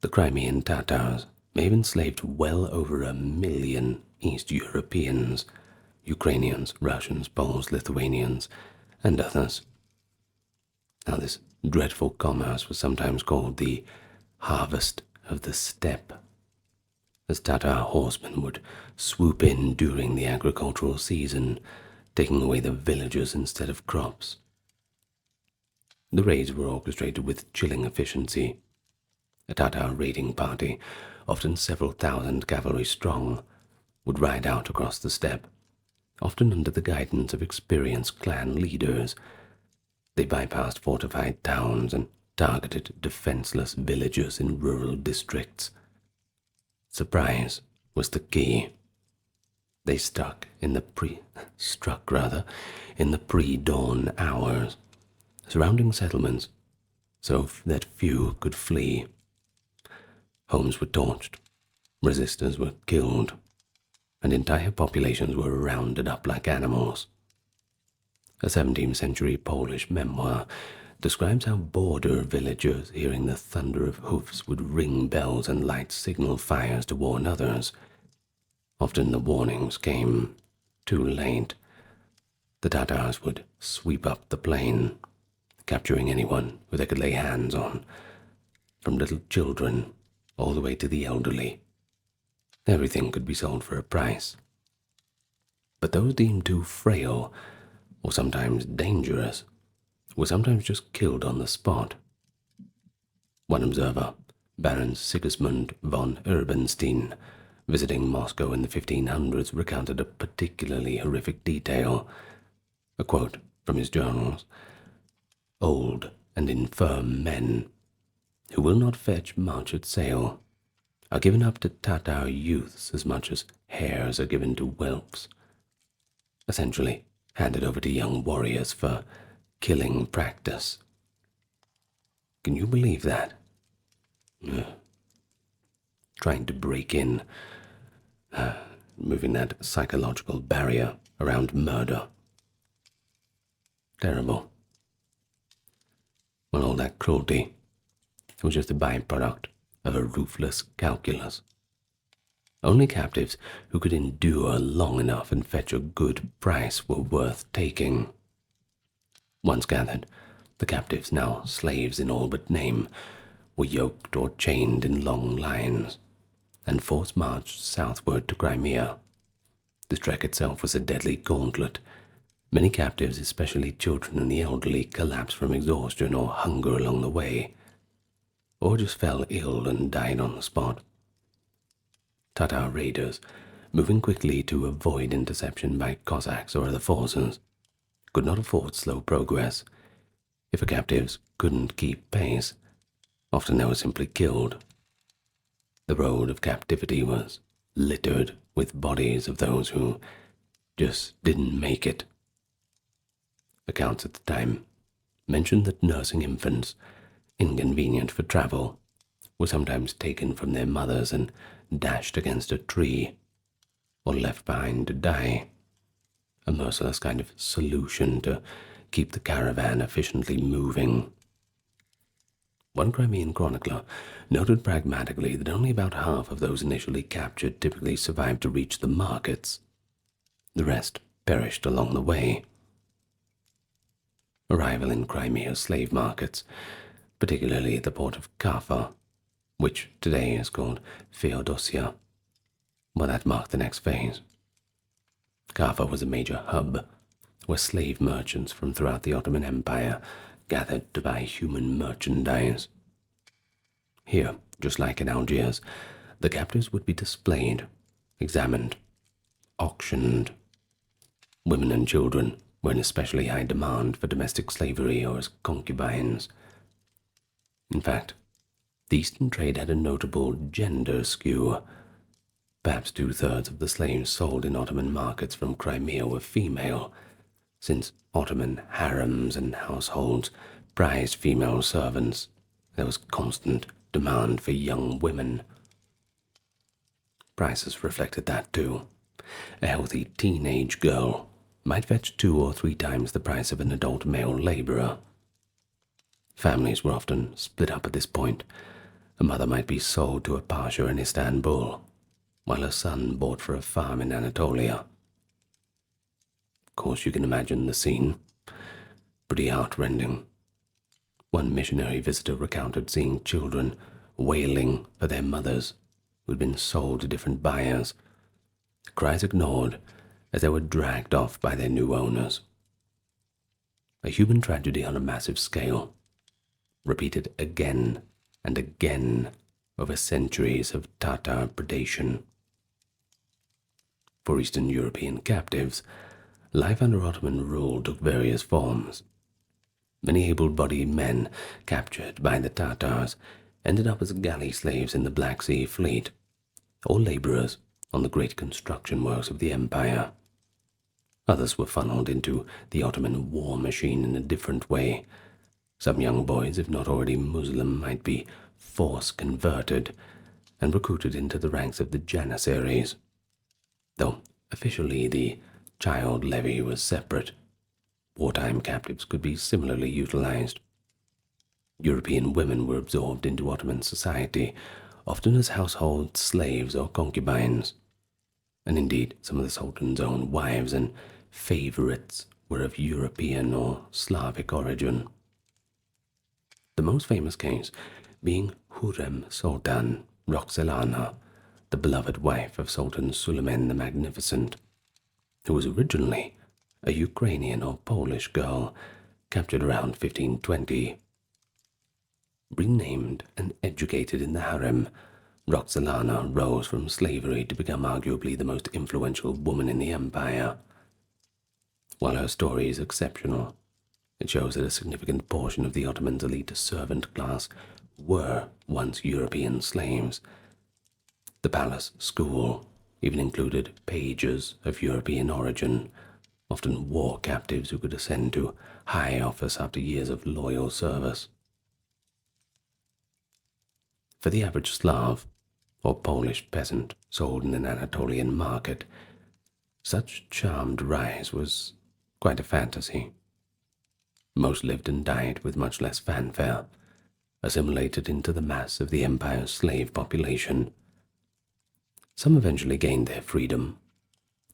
the Crimean Tatars may have enslaved well over 1 million East Europeans, Ukrainians, Russians, Poles, Lithuanians, and others. Now, this dreadful commerce was sometimes called the harvest of the steppe, as Tatar horsemen would swoop in during the agricultural season, taking away the villagers instead of crops. The raids were orchestrated with chilling efficiency. A Tatar raiding party, often several thousand cavalry strong, would ride out across the steppe, often under the guidance of experienced clan leaders. They bypassed fortified towns and targeted defenseless villages in rural districts. Surprise was the key. They struck in the pre-dawn hours, surrounding settlements so that few could flee. Homes were torched, resistors were killed, and entire populations were rounded up like animals. A 17th century Polish memoir describes how border villagers, hearing the thunder of hoofs, would ring bells and light signal fires to warn others. Often the warnings came too late. The Tatars would sweep up the plain, capturing anyone who they could lay hands on, from little children all the way to the elderly. Everything could be sold for a price. But those deemed too frail, or sometimes dangerous, were sometimes just killed on the spot. One observer, Baron Sigismund von Urbanstein, visiting Moscow in the 1500s, recounted a particularly horrific detail. A quote from his journals: "Old and infirm men, who will not fetch much at sale, are given up to Tatar youths as much as hares are given to whelps, essentially handed over to young warriors for killing practice." Can you believe that? Trying to break in, moving that psychological barrier around murder. Terrible. Well, all that cruelty was just a byproduct of a ruthless calculus. Only captives who could endure long enough and fetch a good price were worth taking. Once gathered, the captives, now slaves in all but name, were yoked or chained in long lines, and force-marched southward to Crimea. The trek itself was a deadly gauntlet. Many captives, especially children and the elderly, collapsed from exhaustion or hunger along the way, or just fell ill and died on the spot. Tatar raiders, moving quickly to avoid interception by Cossacks or other forces, could not afford slow progress. If the captives couldn't keep pace, often they were simply killed. The road of captivity was littered with bodies of those who just didn't make it. Accounts at the time mentioned that nursing infants, inconvenient for travel, were sometimes taken from their mothers and dashed against a tree, or left behind to die, a merciless kind of solution to keep the caravan efficiently moving. One Crimean chronicler noted pragmatically that only about half of those initially captured typically survived to reach the markets. The rest perished along the way. Arrival in Crimea's slave markets, particularly the port of Kaffa, which today is called Feodosia, well, that marked the next phase. Kaffa was a major hub where slave merchants from throughout the Ottoman Empire gathered to buy human merchandise. Here, just like in Algiers, the captives would be displayed, examined, auctioned. Women and children were in especially high demand for domestic slavery or as concubines. In fact, the Eastern trade had a notable gender skew. Perhaps 2/3 of the slaves sold in Ottoman markets from Crimea were female, since Ottoman harems and households prized female servants. There was constant demand for young women. Prices reflected that too. A healthy teenage girl might fetch 2 or 3 times the price of an adult male laborer. Families were often split up at this point. A mother might be sold to a pasha in Istanbul, while her son bought for a farm in Anatolia. Of course, you can imagine the scene. Pretty heartrending. One missionary visitor recounted seeing children wailing for their mothers who had been sold to different buyers, cries ignored as they were dragged off by their new owners. A human tragedy on a massive scale, repeated again and again over centuries of Tatar predation. For Eastern European captives, life under Ottoman rule took various forms. Many able-bodied men captured by the Tatars ended up as galley slaves in the Black Sea Fleet, or laborers on the great construction works of the empire. Others were funneled into the Ottoman war machine in a different way. Some young boys, if not already Muslim, might be force-converted and recruited into the ranks of the Janissaries, though officially the child levy was separate. Wartime captives could be similarly utilized. European women were absorbed into Ottoman society, often as household slaves or concubines, and indeed some of the Sultan's own wives and favorites were of European or Slavic origin. The most famous case being Hurrem Sultan Roxelana, the beloved wife of Sultan Suleiman the Magnificent, who was originally a Ukrainian or Polish girl captured around 1520. Renamed and educated in the harem, Roxelana rose from slavery to become arguably the most influential woman in the empire. While her story is exceptional, it shows that a significant portion of the Ottoman's elite servant class were once European slaves. The palace school even included pages of European origin, often war captives who could ascend to high office after years of loyal service. For the average Slav or Polish peasant sold in an Anatolian market, such charmed rise was quite a fantasy. Most lived and died with much less fanfare, assimilated into the mass of the empire's slave population. Some eventually gained their freedom.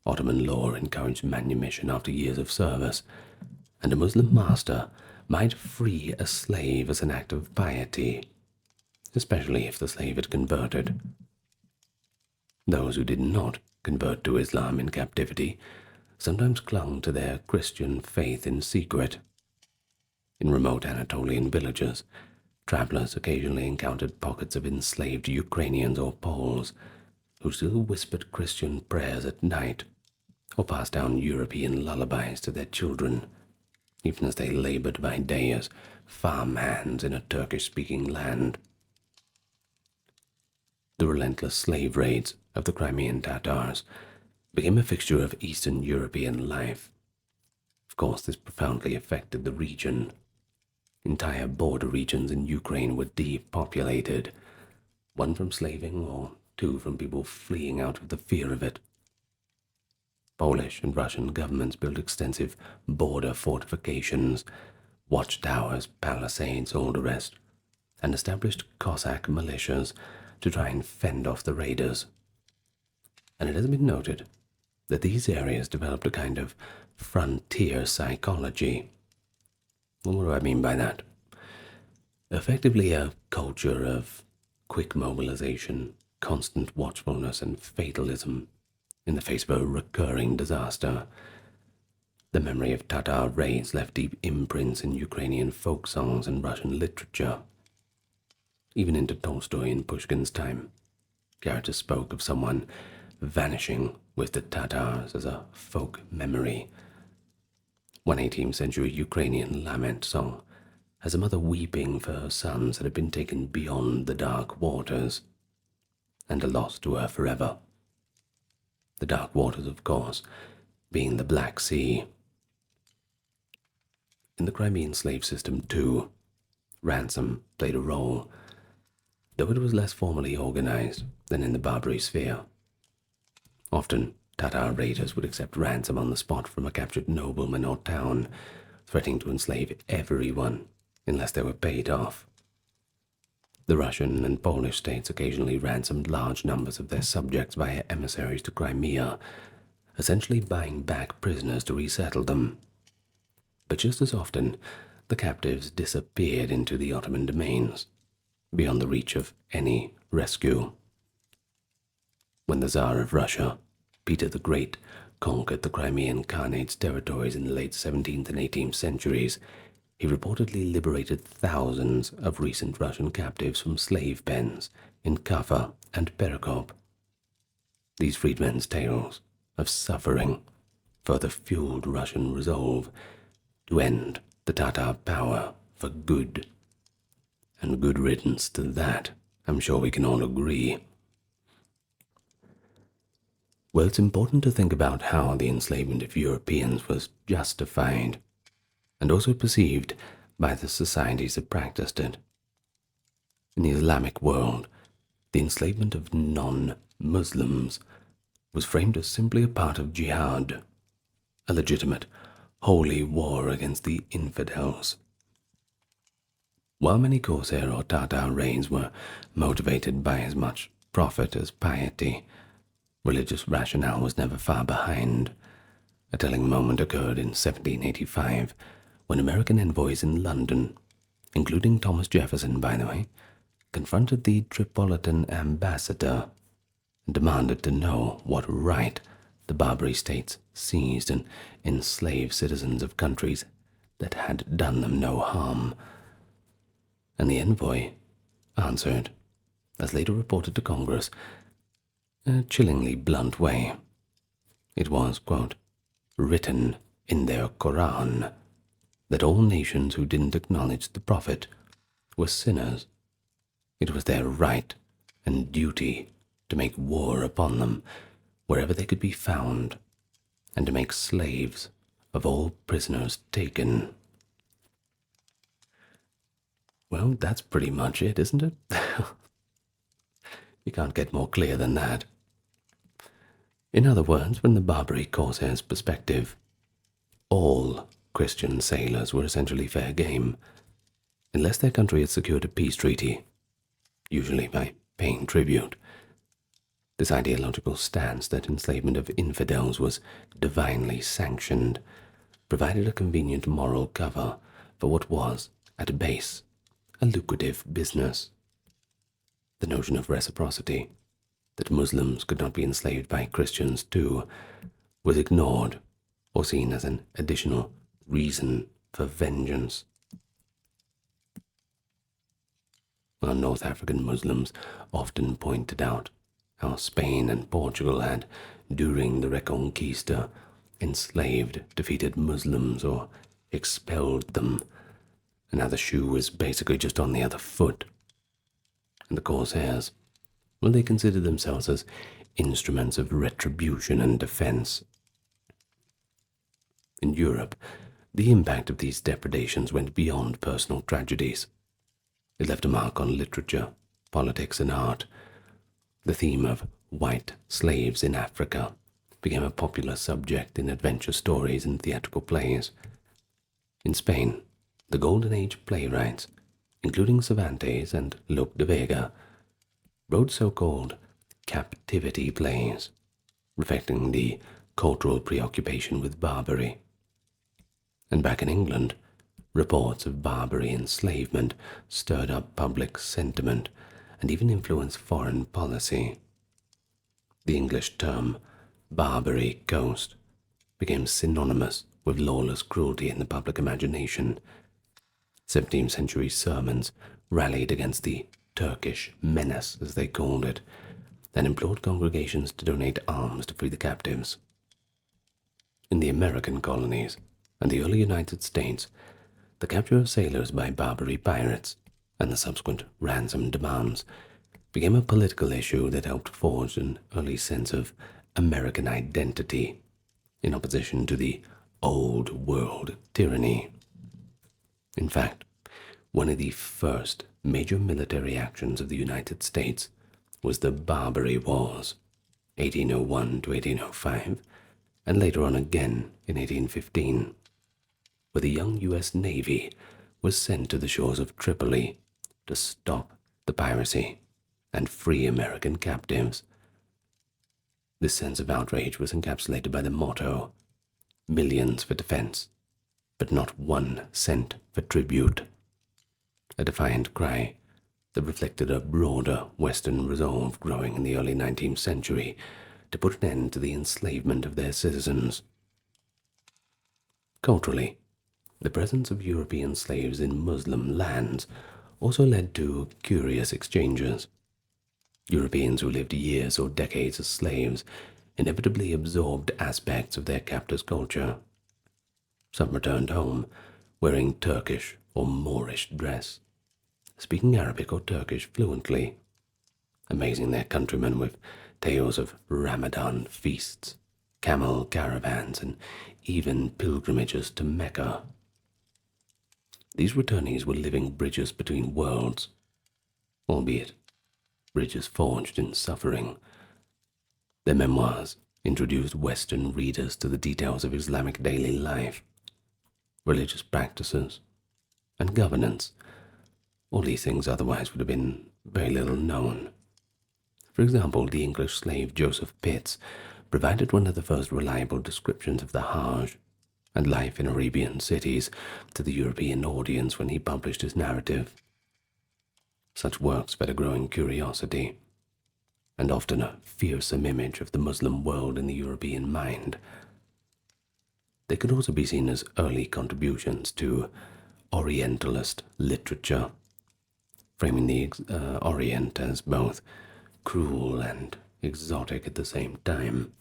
Ottoman law encouraged manumission after years of service, and a Muslim master might free a slave as an act of piety, especially if the slave had converted. Those who did not convert to Islam in captivity sometimes clung to their Christian faith in secret. In remote Anatolian villages, travelers occasionally encountered pockets of enslaved Ukrainians or Poles who still whispered Christian prayers at night or passed down European lullabies to their children, even as they labored by day as farmhands in a Turkish-speaking land. The relentless slave raids of the Crimean Tatars became a fixture of Eastern European life. Of course, this profoundly affected the region. Entire border regions in Ukraine were depopulated, one from slaving or two from people fleeing out of the fear of it. Polish and Russian governments built extensive border fortifications, watchtowers, palisades, all the rest, and established Cossack militias to try and fend off the raiders. And it has been noted that these areas developed a kind of frontier psychology. Well, what do I mean by that? Effectively a culture of quick mobilization, constant watchfulness, and fatalism in the face of a recurring disaster. The memory of Tatar raids left deep imprints in Ukrainian folk songs and Russian literature. Even into Tolstoy and Pushkin's time, characters spoke of someone vanishing with the Tatars as a folk memory. One 18th century Ukrainian lament song has a mother weeping for her sons that have been taken beyond the dark waters and are lost to her forever. The dark waters, of course, being the Black Sea. In the Crimean slave system, too, ransom played a role, though it was less formally organized than in the Barbary sphere. Often, Tatar raiders would accept ransom on the spot from a captured nobleman or town, threatening to enslave everyone unless they were paid off. The Russian and Polish states occasionally ransomed large numbers of their subjects via emissaries to Crimea, essentially buying back prisoners to resettle them. But just as often, the captives disappeared into the Ottoman domains, beyond the reach of any rescue. When the Tsar of Russia, Peter the Great, conquered the Crimean Khanate's territories in the late 17th and 18th centuries, he reportedly liberated thousands of recent Russian captives from slave pens in Kaffa and Perekop. These freedmen's tales of suffering further fueled Russian resolve to end the Tatar power for good. And good riddance to that, I'm sure we can all agree. Well, it's important to think about how the enslavement of Europeans was justified and also perceived by the societies that practiced it. In the Islamic world, the enslavement of non-Muslims was framed as simply a part of jihad, a legitimate, holy war against the infidels. While many Corsair or Tatar raids were motivated by as much profit as piety, religious rationale was never far behind. A telling moment occurred in 1785 when American envoys in London, including Thomas Jefferson, by the way, confronted the Tripolitan ambassador and demanded to know what right the Barbary states seized and enslaved citizens of countries that had done them no harm. And the envoy answered, as later reported to Congress, in a chillingly blunt way. It was, quote, written in their Koran that all nations who didn't acknowledge the Prophet were sinners. It was their right and duty to make war upon them wherever they could be found, and to make slaves of all prisoners taken. Well, that's pretty much it, isn't it? You can't get more clear than that. In other words, from the Barbary Corsairs' perspective, all Christian sailors were essentially fair game, unless their country had secured a peace treaty, usually by paying tribute. This ideological stance that enslavement of infidels was divinely sanctioned provided a convenient moral cover for what was, at base, a lucrative business. The notion of reciprocity, that Muslims could not be enslaved by Christians too, was ignored or seen as an additional reason for vengeance. While North African Muslims often pointed out how Spain and Portugal had, during the Reconquista, enslaved defeated Muslims or expelled them, and how the shoe was basically just on the other foot. And the Corsairs, well, they considered themselves as instruments of retribution and defense. In Europe, the impact of these depredations went beyond personal tragedies. It left a mark on literature, politics, and art. The theme of white slaves in Africa became a popular subject in adventure stories and theatrical plays. In Spain, the Golden Age playwrights, including Cervantes and Lope de Vega, wrote so-called captivity plays, reflecting the cultural preoccupation with Barbary. And back in England, reports of Barbary enslavement stirred up public sentiment and even influenced foreign policy. The English term Barbary Coast became synonymous with lawless cruelty in the public imagination. 17th century sermons rallied against the Turkish menace, as they called it, and implored congregations to donate arms to free the captives. In the American colonies and the early United States, the capture of sailors by Barbary pirates and the subsequent ransom demands became a political issue that helped forge an early sense of American identity in opposition to the old world tyranny. In fact, one of the first major military actions of the United States was the Barbary Wars, 1801 to 1805, and later on again in 1815, where the young U.S. Navy was sent to the shores of Tripoli to stop the piracy and free American captives. This sense of outrage was encapsulated by the motto, "Millions for defense, but not 1 cent for tribute," a defiant cry that reflected a broader Western resolve growing in the early 19th century to put an end to the enslavement of their citizens. Culturally, the presence of European slaves in Muslim lands also led to curious exchanges. Europeans who lived years or decades as slaves inevitably absorbed aspects of their captors' culture. Some returned home wearing Turkish or Moorish dress, speaking Arabic or Turkish fluently, amazing their countrymen with tales of Ramadan feasts, camel caravans, and even pilgrimages to Mecca. These returnees were living bridges between worlds, albeit bridges forged in suffering. Their memoirs introduced Western readers to the details of Islamic daily life, religious practices, and governance. All these things otherwise would have been very little known. For example, the English slave Joseph Pitts provided one of the first reliable descriptions of the Hajj and life in Arabian cities to the European audience when he published his narrative. Such works fed a growing curiosity, and often a fearsome image of the Muslim world in the European mind. They could also be seen as early contributions to Orientalist literature, framing the Orient as both cruel and exotic at the same time.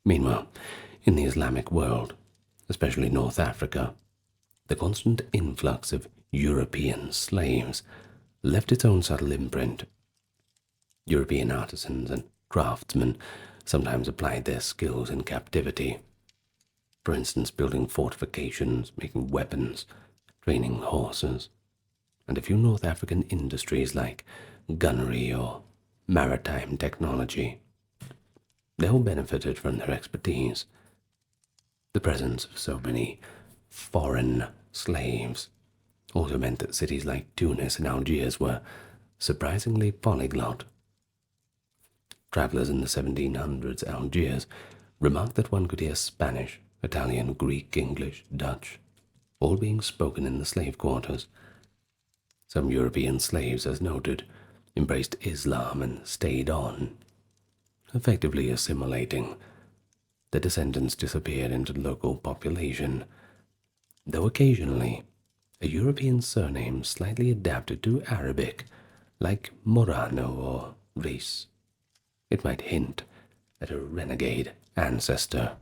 Meanwhile, in the Islamic world, especially North Africa, the constant influx of European slaves left its own subtle imprint. European artisans and craftsmen sometimes applied their skills in captivity, for instance building fortifications, making weapons, training horses, and a few North African industries like gunnery or maritime technology. They all benefited from their expertise. The presence of so many foreign slaves also meant that cities like Tunis and Algiers were surprisingly polyglot. Travelers in the 1700s Algiers remarked that one could hear Spanish, Italian, Greek, English, Dutch, all being spoken in the slave quarters. Some European slaves, as noted, embraced Islam and stayed on, effectively assimilating. Their descendants disappeared into the local population, though occasionally a European surname slightly adapted to Arabic, like Morano or Reis. It might hint at a renegade ancestor.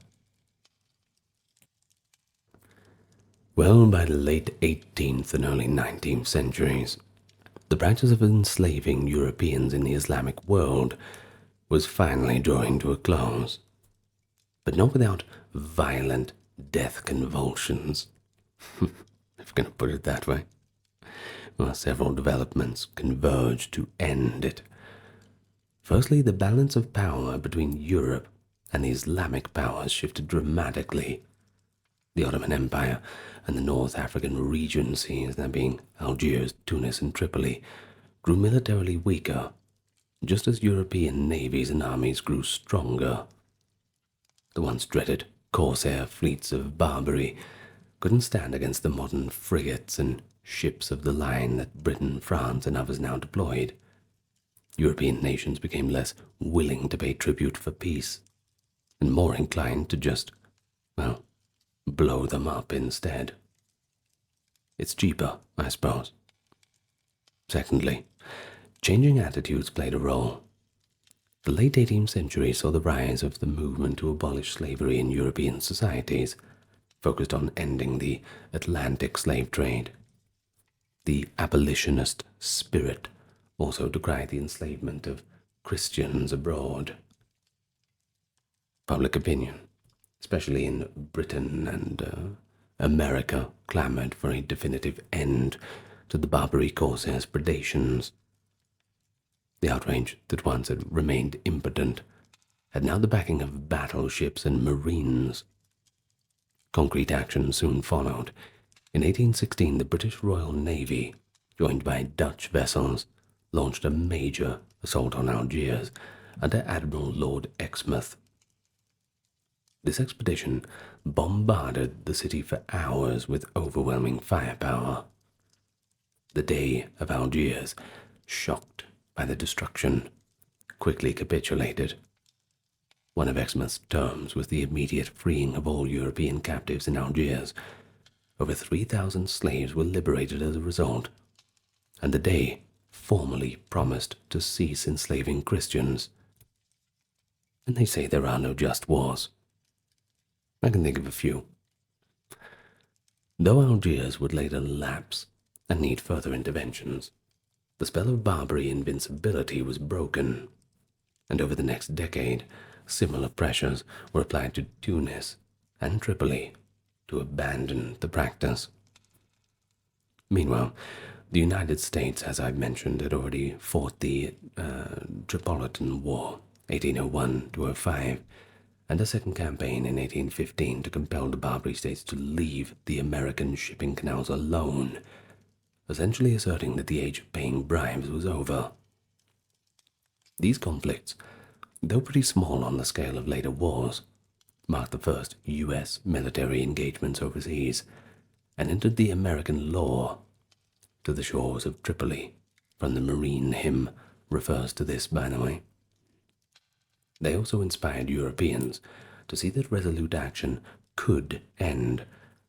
Well, by the late 18th and early 19th centuries, the practice of enslaving Europeans in the Islamic world was finally drawing to a close, but not without violent death convulsions, if we're going to put it that way. Well, several developments converged to end it. Firstly, the balance of power between Europe and the Islamic powers shifted dramatically. The Ottoman Empire and the North African regencies, that being Algiers, Tunis, and Tripoli, grew militarily weaker, just as European navies and armies grew stronger. The once dreaded corsair fleets of Barbary couldn't stand against the modern frigates and ships of the line that Britain, France, and others now deployed. European nations became less willing to pay tribute for peace, and more inclined to just, well, blow them up instead. It's cheaper, I suppose. Secondly, changing attitudes played a role. The late 18th century saw the rise of the movement to abolish slavery in European societies, focused on ending the Atlantic slave trade. The abolitionist spirit also decried the enslavement of Christians abroad. Public opinion, especially in Britain and America clamored for a definitive end to the Barbary Corsairs' predations. The outrage that once had remained impotent had now the backing of battleships and marines. Concrete action soon followed. In 1816, the British Royal Navy, joined by Dutch vessels, launched a major assault on Algiers under Admiral Lord Exmouth. This expedition bombarded the city for hours with overwhelming firepower. The Dey of Algiers, shocked by the destruction, quickly capitulated. One of Exmouth's terms was the immediate freeing of all European captives in Algiers. Over 3,000 slaves were liberated as a result, and the Dey formally promised to cease enslaving Christians. And they say there are no just wars. I can think of a few. Though Algiers would later lapse and need further interventions, the spell of Barbary invincibility was broken, and over the next decade, similar pressures were applied to Tunis and Tripoli to abandon the practice. Meanwhile, the United States, as I've mentioned, had already fought the Tripolitan War, 1801-05, and a second campaign in 1815 to compel the Barbary states to leave the American shipping canals alone, essentially asserting that the age of paying bribes was over. These conflicts, though pretty small on the scale of later wars, marked the first U.S. military engagements overseas and entered the American law. To the shores of Tripoli, from the Marine hymn, refers to this, by the way. They also inspired Europeans to see that resolute action could end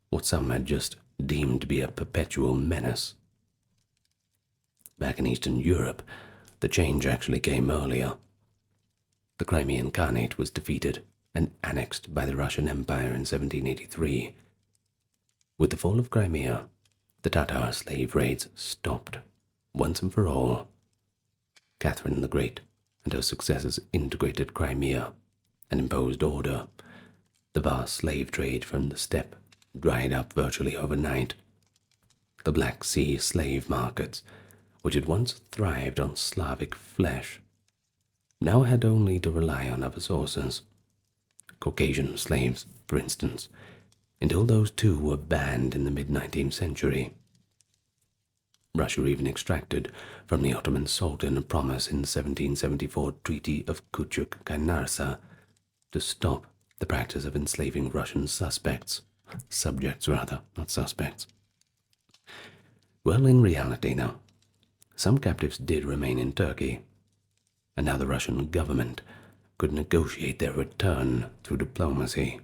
what some had just deemed to be a perpetual menace. Back in Eastern Europe, the change actually came earlier. The Crimean Khanate was defeated and annexed by the Russian Empire in 1783. With the fall of Crimea, the Tatar slave raids stopped once and for all. Catherine the Great and her successors integrated Crimea and imposed order. The vast slave trade from the steppe dried up virtually overnight. The Black Sea slave markets, which had once thrived on Slavic flesh, now had only to rely on other sources. Caucasian slaves, for instance, until those too were banned in the mid-19th century. Russia even extracted from the Ottoman Sultan a promise in the 1774 Treaty of Küçük-Kaynarca to stop the practice of enslaving Russian subjects, not suspects. Well, in reality now, some captives did remain in Turkey, and now the Russian government could negotiate their return through diplomacy.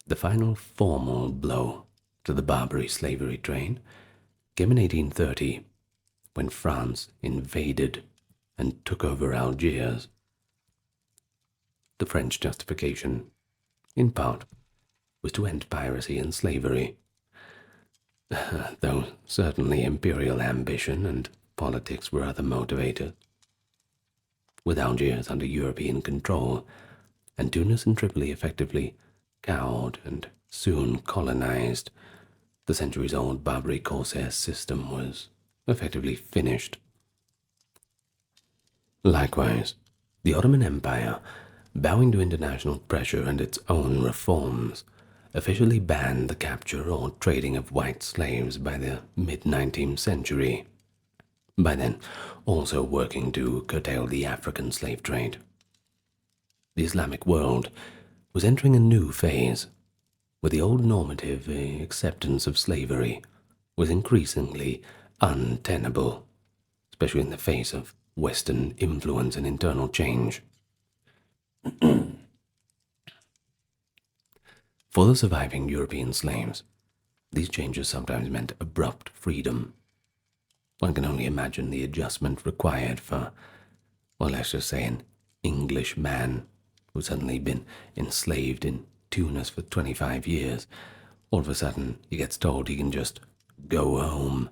The final formal blow to the Barbary slavery trade came in 1830, when France invaded and took over Algiers. The French justification, in part, was to end piracy and slavery, though certainly imperial ambition and politics were other motivators. With Algiers under European control, and Tunis and Tripoli effectively cowed and soon colonized, the centuries-old Barbary Corsair system was effectively finished. Likewise, the Ottoman Empire, bowing to international pressure and its own reforms, officially banned the capture or trading of white slaves by the mid-19th century, by then also working to curtail the African slave trade. The Islamic world was entering a new phase, where the old normative acceptance of slavery was increasingly untenable, especially in the face of Western influence and internal change. For the surviving European slaves, these changes sometimes meant abrupt freedom. One can only imagine the adjustment required for, well, let's just say an English man who's suddenly been enslaved in Tunis for 25 years. All of a sudden, he gets told he can just go home.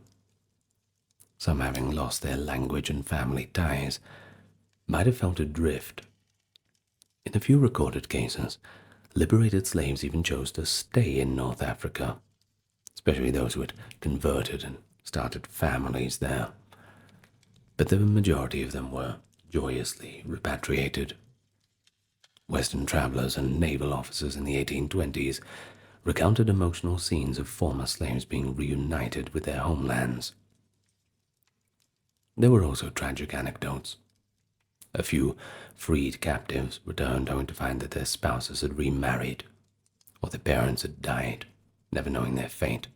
Some, having lost their language and family ties, might have felt adrift. In a few recorded cases, Liberated slaves even chose to stay in North Africa, especially those who had converted and started families there. But the majority of them were joyously repatriated. Western travelers and naval officers in the 1820s recounted emotional scenes of former slaves being reunited with their homelands. There were also tragic anecdotes. A few freed captives returned only to find that their spouses had remarried, or their parents had died, never knowing their fate.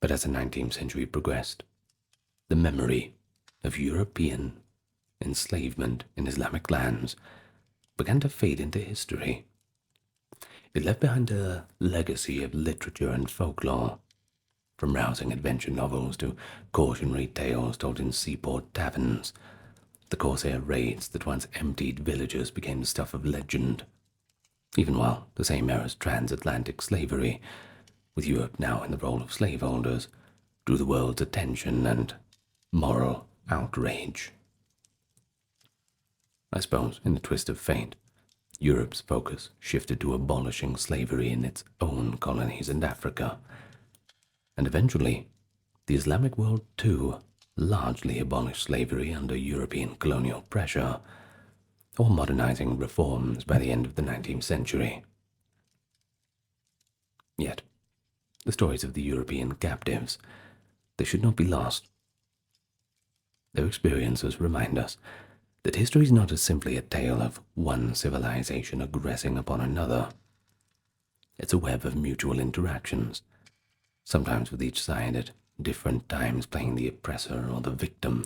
But as the 19th century progressed, the memory of European enslavement in Islamic lands began to fade into history. It left behind a legacy of literature and folklore, from rousing adventure novels to cautionary tales told in seaport taverns. The Corsair raids that once emptied villages became the stuff of legend, even while the same era's transatlantic slavery, with Europe now in the role of slaveholders, drew the world's attention and moral outrage. I suppose, in the twist of fate, Europe's focus shifted to abolishing slavery in its own colonies in Africa, and eventually, the Islamic world too largely abolished slavery under European colonial pressure, or modernizing reforms by the end of the 19th century. Yet, the stories of the European captives, they should not be lost. Their experiences remind us that history is not simply a tale of one civilization aggressing upon another. It's a web of mutual interactions, sometimes with each side at different times playing the oppressor or the victim.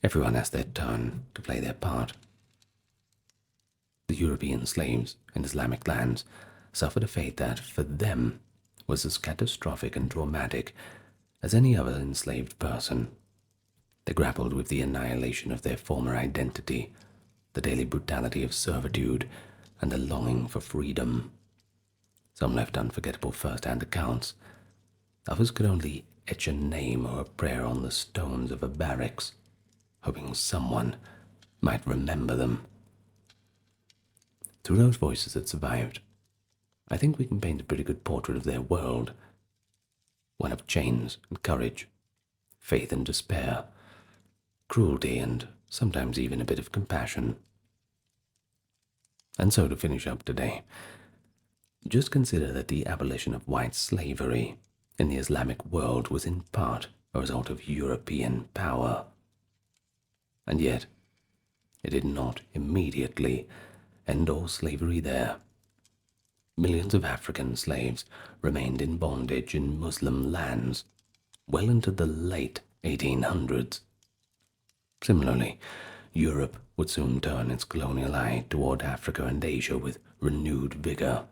Everyone has their turn to play their part. The European slaves in Islamic lands suffered a fate that, for them, was as catastrophic and traumatic as any other enslaved person. They grappled with the annihilation of their former identity, the daily brutality of servitude, and the longing for freedom. Some left unforgettable first-hand accounts. Others could only etch a name or a prayer on the stones of a barracks, hoping someone might remember them. Through those voices that survived, I think we can paint a pretty good portrait of their world, one of chains and courage, faith and despair, cruelty and sometimes even a bit of compassion. And so to finish up today, just consider that the abolition of white slavery in the Islamic world was in part a result of European power. And yet, it did not immediately end all slavery there. Millions of African slaves remained in bondage in Muslim lands well into the late 1800s. Similarly, Europe would soon turn its colonial eye toward Africa and Asia with renewed vigor.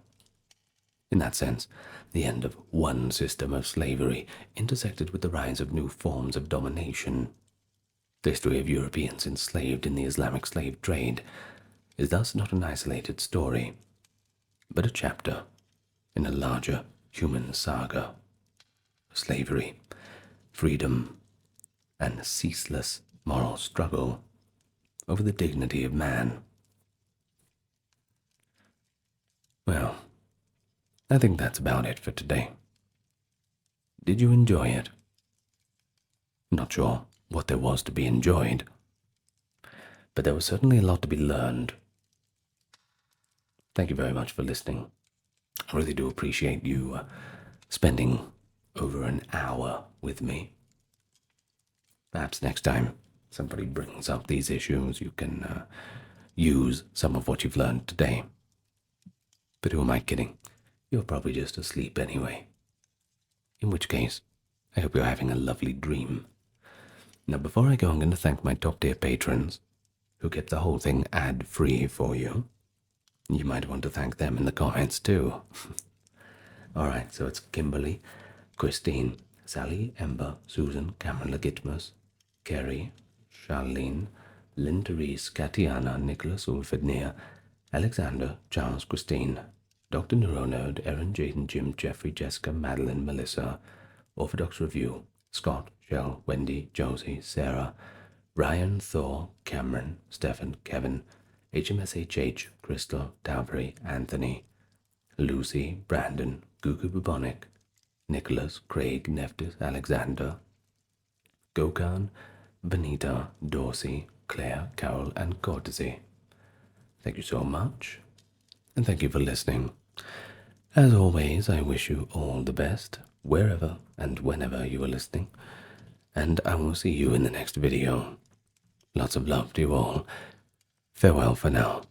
In that sense, the end of one system of slavery intersected with the rise of new forms of domination. The history of Europeans enslaved in the Islamic slave trade is thus not an isolated story, but a chapter in a larger human saga. Slavery, freedom, and ceaseless moral struggle over the dignity of man. Well, I think that's about it for today. Did you enjoy it? Not sure what there was to be enjoyed, but there was certainly a lot to be learned. Thank you very much for listening. I really do appreciate you spending over an hour with me. Perhaps next time somebody brings up these issues, you can use some of what you've learned today. But who am I kidding? You're probably just asleep anyway. In which case, I hope you're having a lovely dream. Now, before I go, I'm going to thank my top-tier patrons who kept the whole thing ad-free for you. You might want to thank them in the comments too. Alright, so it's Kimberly, Christine, Sally, Ember, Susan, Cameron Legitmus, Kerry, Charlene, Lynn Therese, Katiana, Nicholas Ulfednir, Alexander, Charles, Christine, Dr. Neuronerd, Erin, Jaden, Jim, Jeffrey, Jessica, Madeline, Melissa, Orthodox Review, Scott, Shell, Wendy, Josie, Sarah, Ryan, Thor, Cameron, Stefan, Kevin, HMSHH, Crystal, Dalbury, Anthony, Lucy, Brandon, Gugu Bubonic, Nicholas, Craig, Nephthys, Alexander, Gokhan, Benita, Dorsey, Claire, Carol, and Courtesy. Thank you so much, and thank you for listening. As always, I wish you all the best, wherever and whenever you are listening, and I will see you in the next video. Lots of love to you all. Farewell for now.